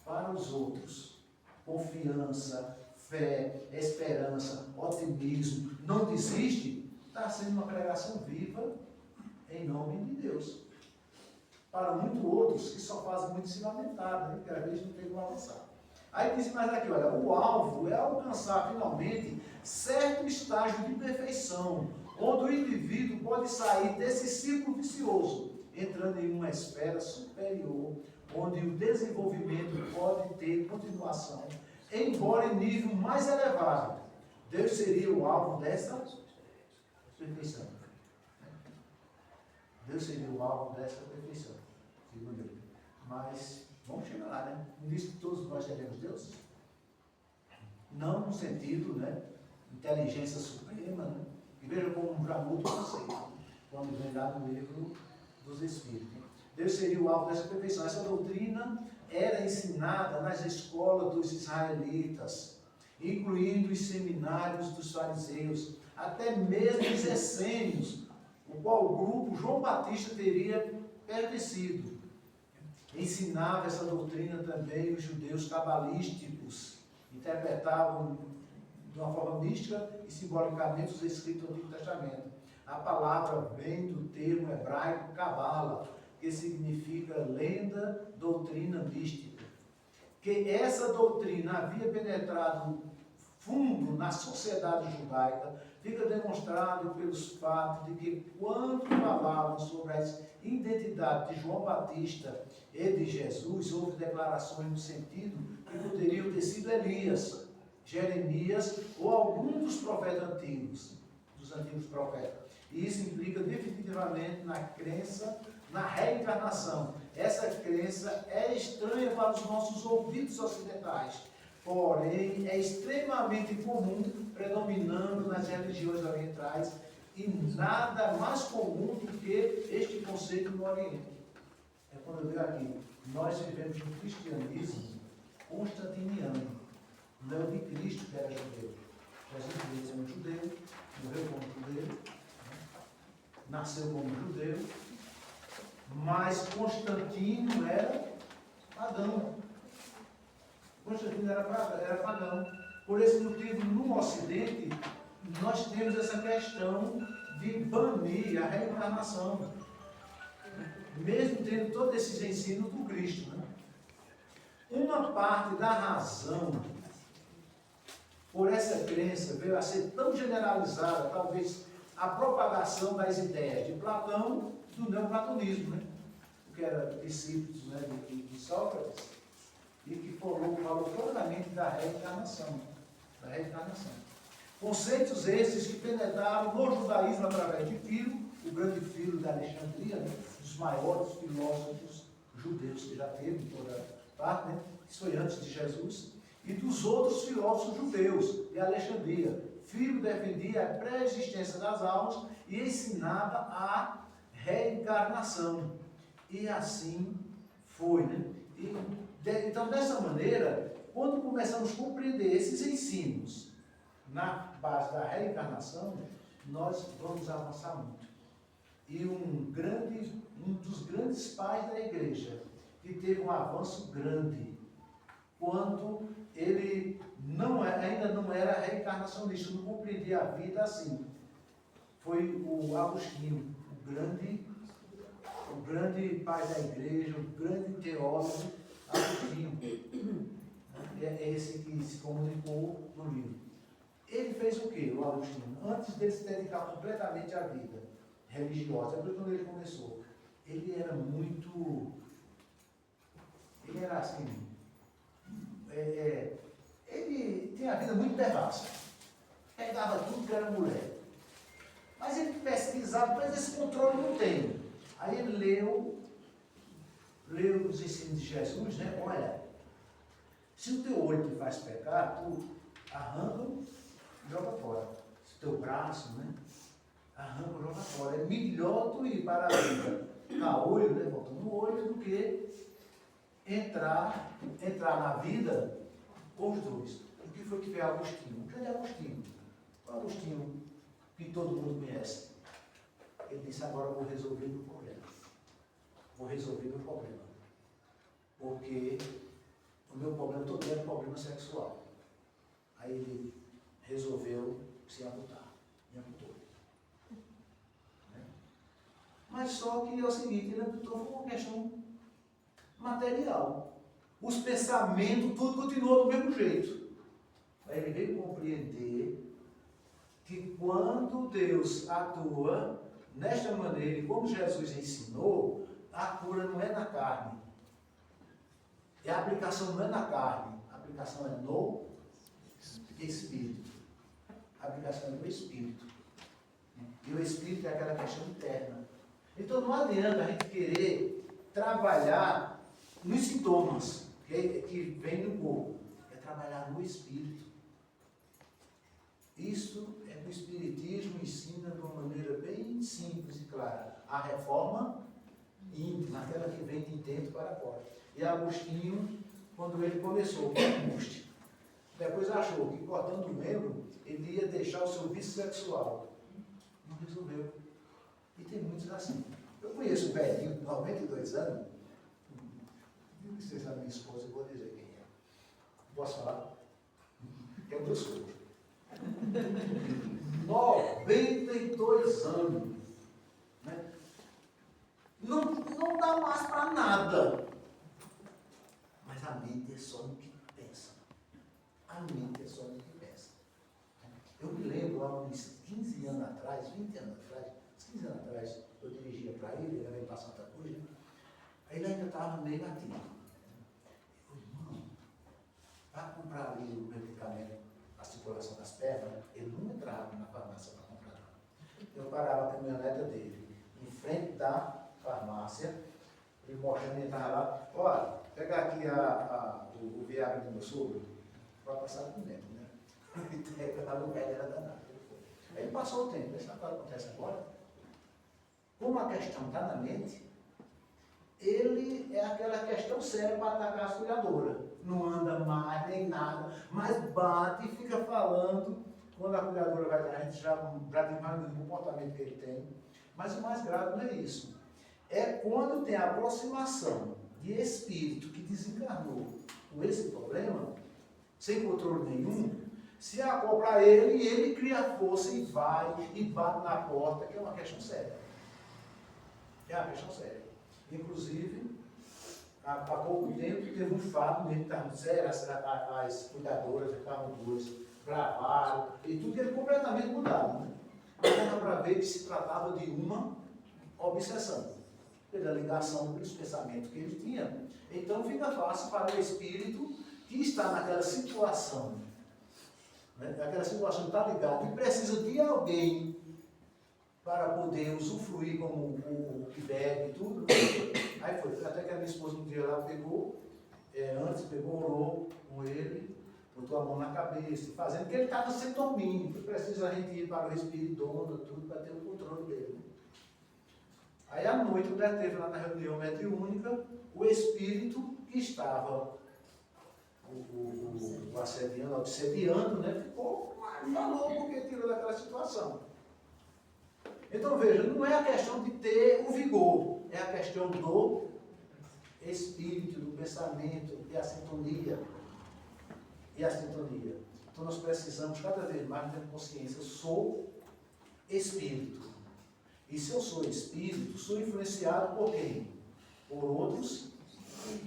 para os outros confiança, fé, esperança, otimismo, não desiste, está sendo uma pregação viva em nome de Deus. Para muitos outros que só fazem muito se lamentar, né? Porque às vezes não tem como avançar. Aí diz mais aqui, olha, o alvo é alcançar finalmente certo estágio de perfeição, onde o indivíduo pode sair desse ciclo vicioso, entrando em uma esfera superior, onde o desenvolvimento pode ter continuação, embora em nível mais elevado. Deus seria o alvo dessa perfeição. Deus seria o alvo dessa perfeição, segundo ele. Mas vamos chegar lá, né? Não diz que todos nós seremos Deus? Não no sentido, né? Inteligência suprema, né? E veja como já muda o conceito, quando vem lá no livro dos Espíritos. Deus seria o alvo dessa perfeição. Essa doutrina era ensinada nas escolas dos israelitas, incluindo os seminários dos fariseus, até mesmo os essênios, o qual o grupo João Batista teria pertencido. Ensinava essa doutrina também os judeus cabalísticos, interpretavam de uma forma mística e simbolicamente os escritos do Antigo Testamento. A palavra vem do termo hebraico cabala, que significa lenda, doutrina mística. Que essa doutrina havia penetrado fundo na sociedade judaica, fica demonstrado pelos fatos de que, quando falavam sobre a identidade de João Batista e de Jesus, houve declarações no sentido que poderiam ter sido Elias, Jeremias ou algum dos profetas antigos, dos antigos profetas. E isso implica definitivamente na crença na reencarnação. Essa crença é estranha para os nossos ouvidos ocidentais, porém é extremamente comum, predominando nas religiões orientais, e nada mais comum do que este conceito no Oriente. É quando eu digo aqui, nós vivemos um cristianismo constantiniano, não é o de Cristo que era judeu. Jesus veio sendo judeu, morreu como judeu, nasceu como judeu, mas Constantino era pagão. Constantino era pagão. Por esse motivo, no Ocidente, nós temos essa questão de banir a reencarnação, mesmo tendo todos esses ensinos do Cristo. Né? Uma parte da razão por essa crença veio a ser tão generalizada, talvez a propagação das ideias de Platão, do neoplatonismo, né? Que era discípulos, né, de Sócrates, e que falou claramente da reencarnação. Conceitos esses que penetraram no judaísmo através de Filo, o grande Filo da Alexandria, né, dos maiores filósofos judeus que já teve em toda parte, né, isso foi antes de Jesus, e dos outros filósofos judeus de Alexandria. Filo defendia a pré-existência das almas e ensinava a reencarnação. E assim foi, né? Então, dessa maneira, quando começamos a compreender esses ensinos na base da reencarnação, nós vamos avançar muito. E um dos grandes pais da igreja, que teve um avanço grande, quando ele ainda não era reencarnacionista, não compreendia a vida assim, foi o Agostinho, o grande pai da igreja, o grande teólogo Agostinho. É esse que se comunicou no livro. Ele fez o quê, o Agostinho? Antes dele se dedicar completamente à vida religiosa, é quando ele começou. Ele era assim, ele tinha a vida muito devassa. Pegava tudo que era mulher. Mas ele pesquisava, mas esse controle não tem. Aí ele leu os ensinos de Jesus, né? Olha, se o teu olho te faz pecar, tu arranca e joga fora. Se o teu braço, né? Arranca e joga fora. É melhor tu ir para a vida na olho, né? Voltando no olho, do que entrar na vida com os dois. O que foi que fez Agostinho? O grande Agostinho. O Agostinho que todo mundo conhece. Ele disse, agora eu vou resolver o meu problema. Porque o meu problema todo era um problema sexual. Aí ele resolveu se amputar. E amputou. Né? Mas só que é o seguinte, ele amputou por uma questão material. Os pensamentos, tudo continuou do mesmo jeito. Aí ele veio compreender que quando Deus atua nesta maneira, e como Jesus ensinou, a cura não é na carne. E a aplicação não é na carne, a aplicação é no Espírito. A aplicação é no Espírito. E o espírito é aquela questão interna. Então não adianta a gente querer trabalhar nos sintomas que vem no corpo. É trabalhar no espírito. Isso é que o Espiritismo ensina de uma maneira bem simples e clara. A reforma íntima, aquela que vem de dentro para fora. E Agostinho, quando ele começou com a angústia, depois achou que cortando o membro, ele ia deixar o seu vício sexual. Não resolveu. E tem muitos assim. Eu conheço um velhinho de 92 anos, viu que vocês são minha esposa, eu vou dizer quem é. Posso falar? É o meu sogro. 92 anos. Né? Não dá mais para nada. Mas a mente é só no que pensa. A mente é só no que pensa. Eu me lembro, há uns 15 anos atrás, 20 anos atrás, 15 anos atrás, eu dirigia para ele veio para Santa Cruz, aí ele ainda estava negativo. Eu falei, irmão, para comprar ali o medicamento, a circulação das pernas, ele não entrava na farmácia para comprar. Eu parava a caminhonete dele, em frente da farmácia, ele mostrando, ele estava lá, olha, pegar aqui o Viagra do meu sogro, para passar com dentro, né? Eu estava no velho, era danado. Aí passou o tempo, sabe o que acontece agora? Como a questão está na mente, ele é aquela questão séria para atacar a cuidadora. Não anda mais, nem nada, mas bate e fica falando. Quando a cuidadora vai dar, a gente já tem mais o comportamento que ele tem. Mas o mais grave não é isso. É quando tem a aproximação de espírito que desencarnou com esse problema, sem controle nenhum, se acopla ele e ele cria força e vai e bate na porta, que é uma questão séria. É uma questão séria. Inclusive, há pouco tempo teve um fato mesmo que estavam sérios, as cuidadoras estavam duas, gravaram, e tudo ele completamente mudado. Né? Mas dava para ver que se tratava de uma obsessão, pela ligação pelos pensamentos que ele tinha. Então fica fácil para o espírito que está naquela situação, né? Aquela situação está ligada e precisa de alguém para poder usufruir como o que bebe e tudo. Aí foi, até que a minha esposa um dia lá pegou, orou com ele, botou a mão na cabeça, fazendo, porque ele estava sem domínio, precisa a gente ir para o Espírito Dono, tudo, para ter o controle dele. Aí à noite, quando ele teve lá na reunião mediúnica, o espírito que estava o assediando, obsediando, né, ficou falou porque tirou daquela situação. Então veja, não é a questão de ter o vigor, é a questão do espírito, do pensamento e a sintonia. E a sintonia. Então nós precisamos cada vez mais ter consciência, eu sou espírito. E se eu sou espírito, sou influenciado por quem? Por outros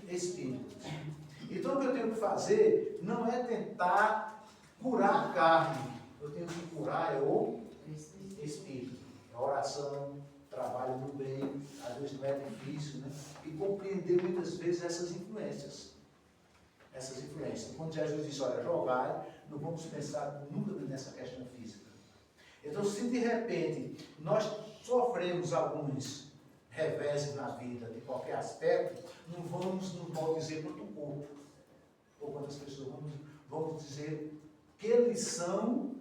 espíritos. Então o que eu tenho que fazer não é tentar curar a carne, eu tenho que curar o espírito. A oração, trabalho no bem, às vezes não é difícil, né? E compreender muitas vezes essas influências. Essas influências. Quando Jesus disse, olha, jogai, não vamos pensar nunca nessa questão física. Então, se de repente nós sofremos alguns reveses na vida, de qualquer aspecto, não vamos nos maldizer quanto o corpo, ou quantas pessoas vamos dizer que lição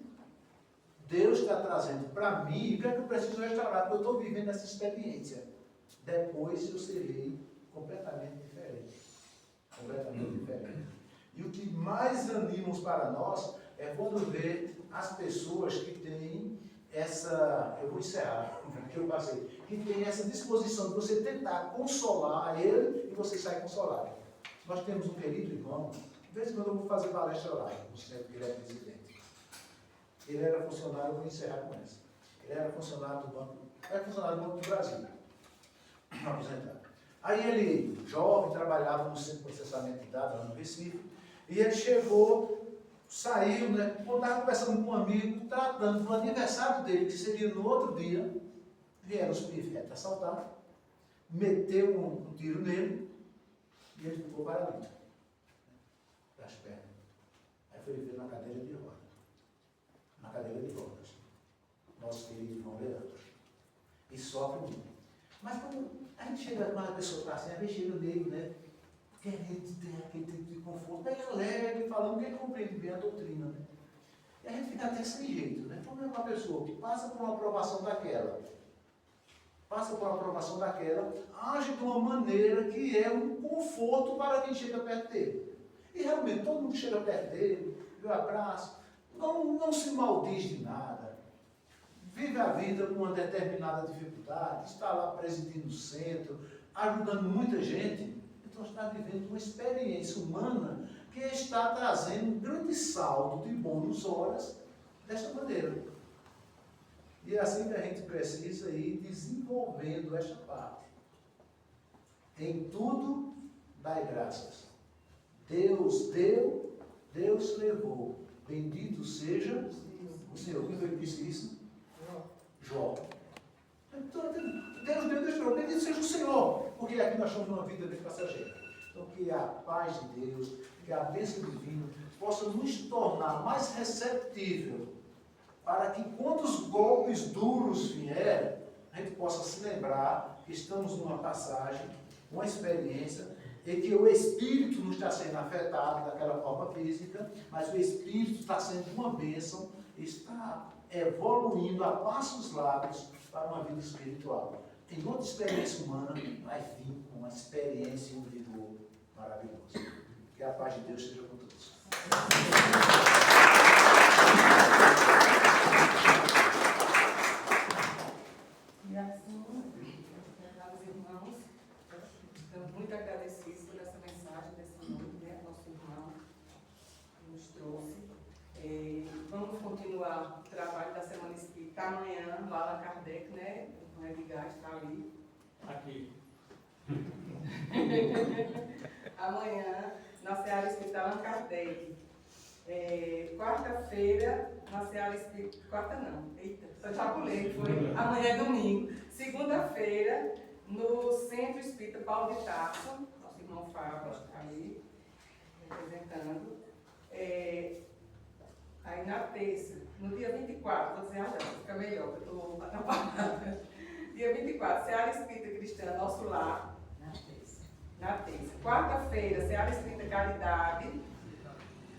Deus está trazendo para mim e o que é que eu preciso restaurar, porque eu estou vivendo essa experiência. Depois eu serei completamente diferente. Completamente diferente. E o que mais anima para nós é quando ver as pessoas que têm essa, eu vou encerrar, que eu passei, que tem essa disposição de você tentar consolar ele e você sai consolado. Nós temos um querido irmão, de vez em quando eu vou fazer palestra lá, no centro que ele é presidente. Ele era funcionário, eu vou encerrar com essa. Ele era funcionário do Banco do Brasil, aposentado. Aí ele, jovem, trabalhava no centro de processamento de dados, lá no Recife, e ele chegou, saiu, né, estava conversando com um amigo, tratando do aniversário dele, que seria no outro dia, vieram os pivete assaltar, meteu um tiro nele, e ele ficou paralítico, das pernas. Aí foi ver na cadeira de rodas. Na cadeira de rodas. nosso querido irmão Leandro. E sofre muito. Mas quando a gente chega, quando a pessoa está assim, a gente chega nele, né? Querendo ter aquele tipo de conforto, aí alegre, falando que ele compreende bem a doutrina, né? E a gente fica até sem jeito, né? Como é uma pessoa que passa por uma aprovação daquela, age de uma maneira que é um conforto para quem chega perto dele. E realmente todo mundo que chega perto dele, lhe abraça, não se maldiz de nada, vive a vida com uma determinada dificuldade, está lá presidindo o centro, ajudando muita gente. Então está vivendo uma experiência humana que está trazendo um grande saldo de bônus horas desta maneira. E é assim que a gente precisa ir desenvolvendo esta parte. Em tudo, dai graças. Deus deu, Deus levou. Bendito seja o Senhor. Quem foi que disse isso? Jó. Então, Deus deu, Deus levou. Bendito seja o Senhor. Porque aqui nós somos uma vida de passageiro. Então, que a paz de Deus, que a bênção divina possa nos tornar mais receptível para que quando os golpes duros vierem, a gente possa se lembrar que estamos numa passagem, uma experiência, em que o espírito não está sendo afetado daquela forma física, mas o espírito está sendo uma bênção, está evoluindo a passos largos para uma vida espiritual. Em outra experiência humana, vai vir com uma experiência e um vigor maravilhoso. Que a paz de Deus seja com todos. E assim, caros irmãos, estamos muito agradecidos por essa mensagem dessa noite, né? Nosso irmão que nos trouxe. Vamos continuar o trabalho da Semana Espírita amanhã, no Allan Kardec, né? O Edgar está ali. Aqui. Amanhã, na Seara Espírita Allan Kardec. Quarta-feira, na Seara Espírita. Quarta não, eita, só já pulei, foi. Amanhã é domingo. Segunda-feira, no Centro Espírita Paulo de Tarso, nosso irmão Fábio está ali, representando. Aí na terça, no dia 24, vou dizer a data, fica melhor, porque eu estou atrapalhada. Dia 24, Seara Espírita Cristã, Nosso Lar. Na terça. Quarta-feira, Seara Espírita Caridade.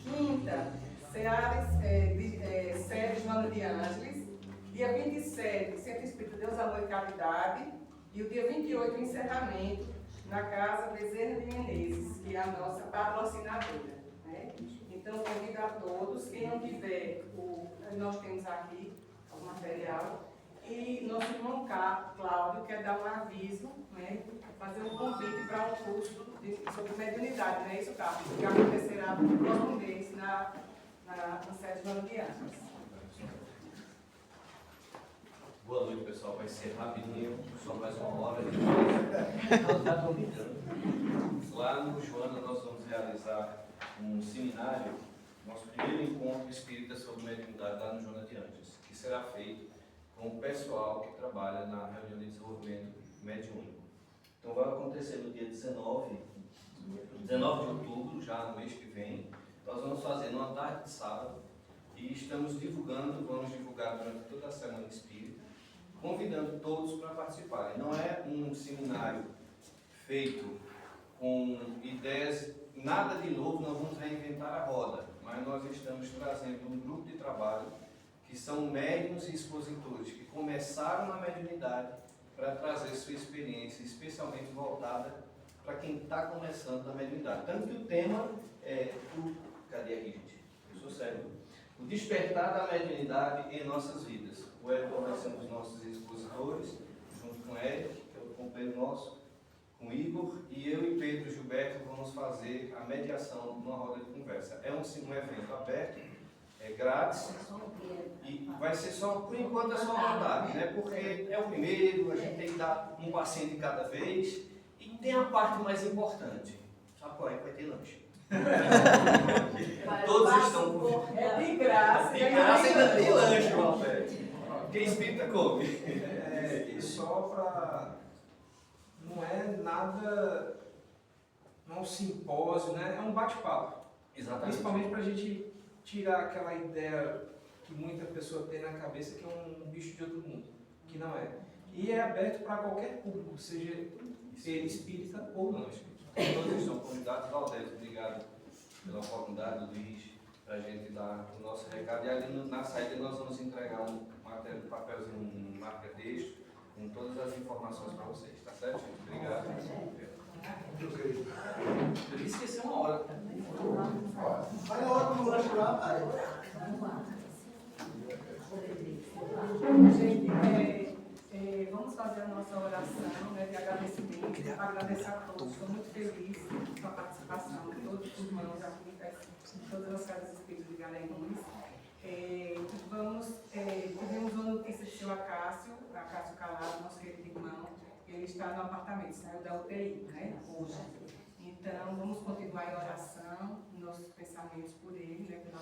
Quinta, Seara Sede Joana de Ângeles. Dia 27, Centro Espírita Deus, Amor e Caridade. E o dia 28, o encerramento na Casa Bezerra de Menezes, que é a nossa patrocinadora. Né? Então, convido a todos. Quem não tiver, nós temos aqui o material. E nosso irmão Cláudio quer dar um aviso, né, fazer um convite para um curso sobre mediunidade, não é isso, Carlos? Que acontecerá no próximo mês no Sede Joana de Ângeles. Boa noite, pessoal. Vai ser rapidinho, só mais uma hora. Lá no Joana nós vamos realizar um seminário, nosso primeiro encontro espírita sobre mediunidade lá no Joana de Ângeles, que será feito com o pessoal que trabalha na reunião de desenvolvimento mediúnico. Então vai acontecer no dia 19 de outubro, já no mês que vem. Nós vamos fazer numa tarde de sábado e vamos divulgar durante toda a Semana Espírita, convidando todos para participarem. Não é um seminário feito com ideias, nada de novo, nós vamos reinventar a roda, mas nós estamos trazendo um grupo de trabalho que são médiuns e expositores que começaram na mediunidade para trazer sua experiência, especialmente voltada para quem está começando na mediunidade. Tanto que o tema é cadê aqui, gente? Eu sou cego. O despertar da mediunidade em nossas vidas. O Hélio vai ser um dos nossos expositores, junto com o Hélio, que é o companheiro nosso, com o Igor, e eu e Pedro Gilberto vamos fazer a mediação numa roda de conversa. É um evento aberto, é grátis, e vai ser só, por enquanto é só uma tarde, né? Porque é o primeiro, a gente tem que dar um passeio de cada vez, e tem a parte mais importante, sabe qual é? Vai ter lanche. Todos estão com... É de graça. De graça ainda tem lanche, Alberto. Quem espírita come. E só para... Não é nada... Não é um simpósio, né? É um bate-papo. Exatamente. Principalmente para a gente tirar aquela ideia que muita pessoa tem na cabeça que é um bicho de outro mundo, que não é. E é aberto para qualquer público, seja ele espírita ou não espírita. Todos estão convidados. Valdez, obrigado pela oportunidade, Luiz, para a gente dar o nosso recado. E ali na saída nós vamos entregar um papelzinho, um marca-texto, com todas as informações para vocês, tá certo, gente? Obrigado. Eu esqueci uma hora. Vai a hora do lanche lá, vai. Gente, vamos fazer a nossa oração, né, de agradecimento. Agradecer a todos. Estou muito feliz com a participação de todos os irmãos aqui, de todas as casas espíritas de Garanhuns. Tivemos uma notícia do seu Acácio Calado, nosso querido irmão. Ele está no apartamento, saiu da UTI, né, hoje. Então, vamos continuar em oração, nossos pensamentos por ele, né, pela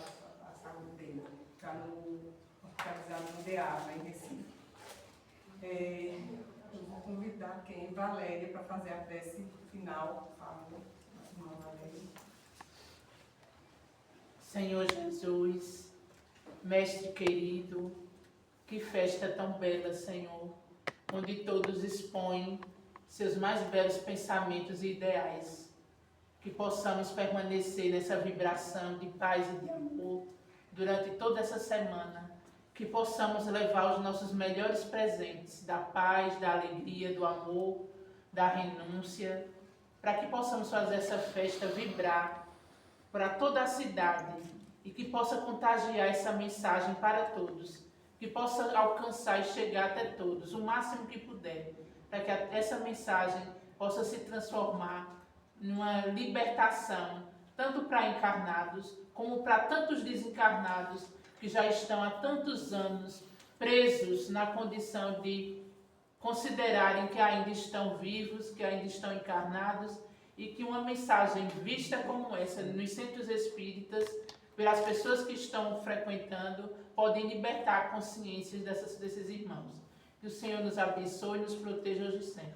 saúde dele. Está hospitalizado no DEA, em Recife. Eu vou convidar Valéria, para fazer a prece final, por favor. Irmã Valéria. Senhor Jesus, Mestre querido, que festa tão bela, Senhor, onde todos expõem seus mais belos pensamentos e ideais. Que possamos permanecer nessa vibração de paz e de amor durante toda essa semana. Que possamos levar os nossos melhores presentes da paz, da alegria, do amor, da renúncia, para que possamos fazer essa festa vibrar para toda a cidade e que possa contagiar essa mensagem para todos, que possa alcançar e chegar até todos, o máximo que puder, para que essa mensagem possa se transformar numa libertação, tanto para encarnados, como para tantos desencarnados, que já estão há tantos anos presos na condição de considerarem que ainda estão vivos, que ainda estão encarnados, e que uma mensagem vista como essa nos centros espíritas, pelas pessoas que estão frequentando, podem libertar consciências desses irmãos. Que o Senhor nos abençoe e nos proteja hoje e sempre.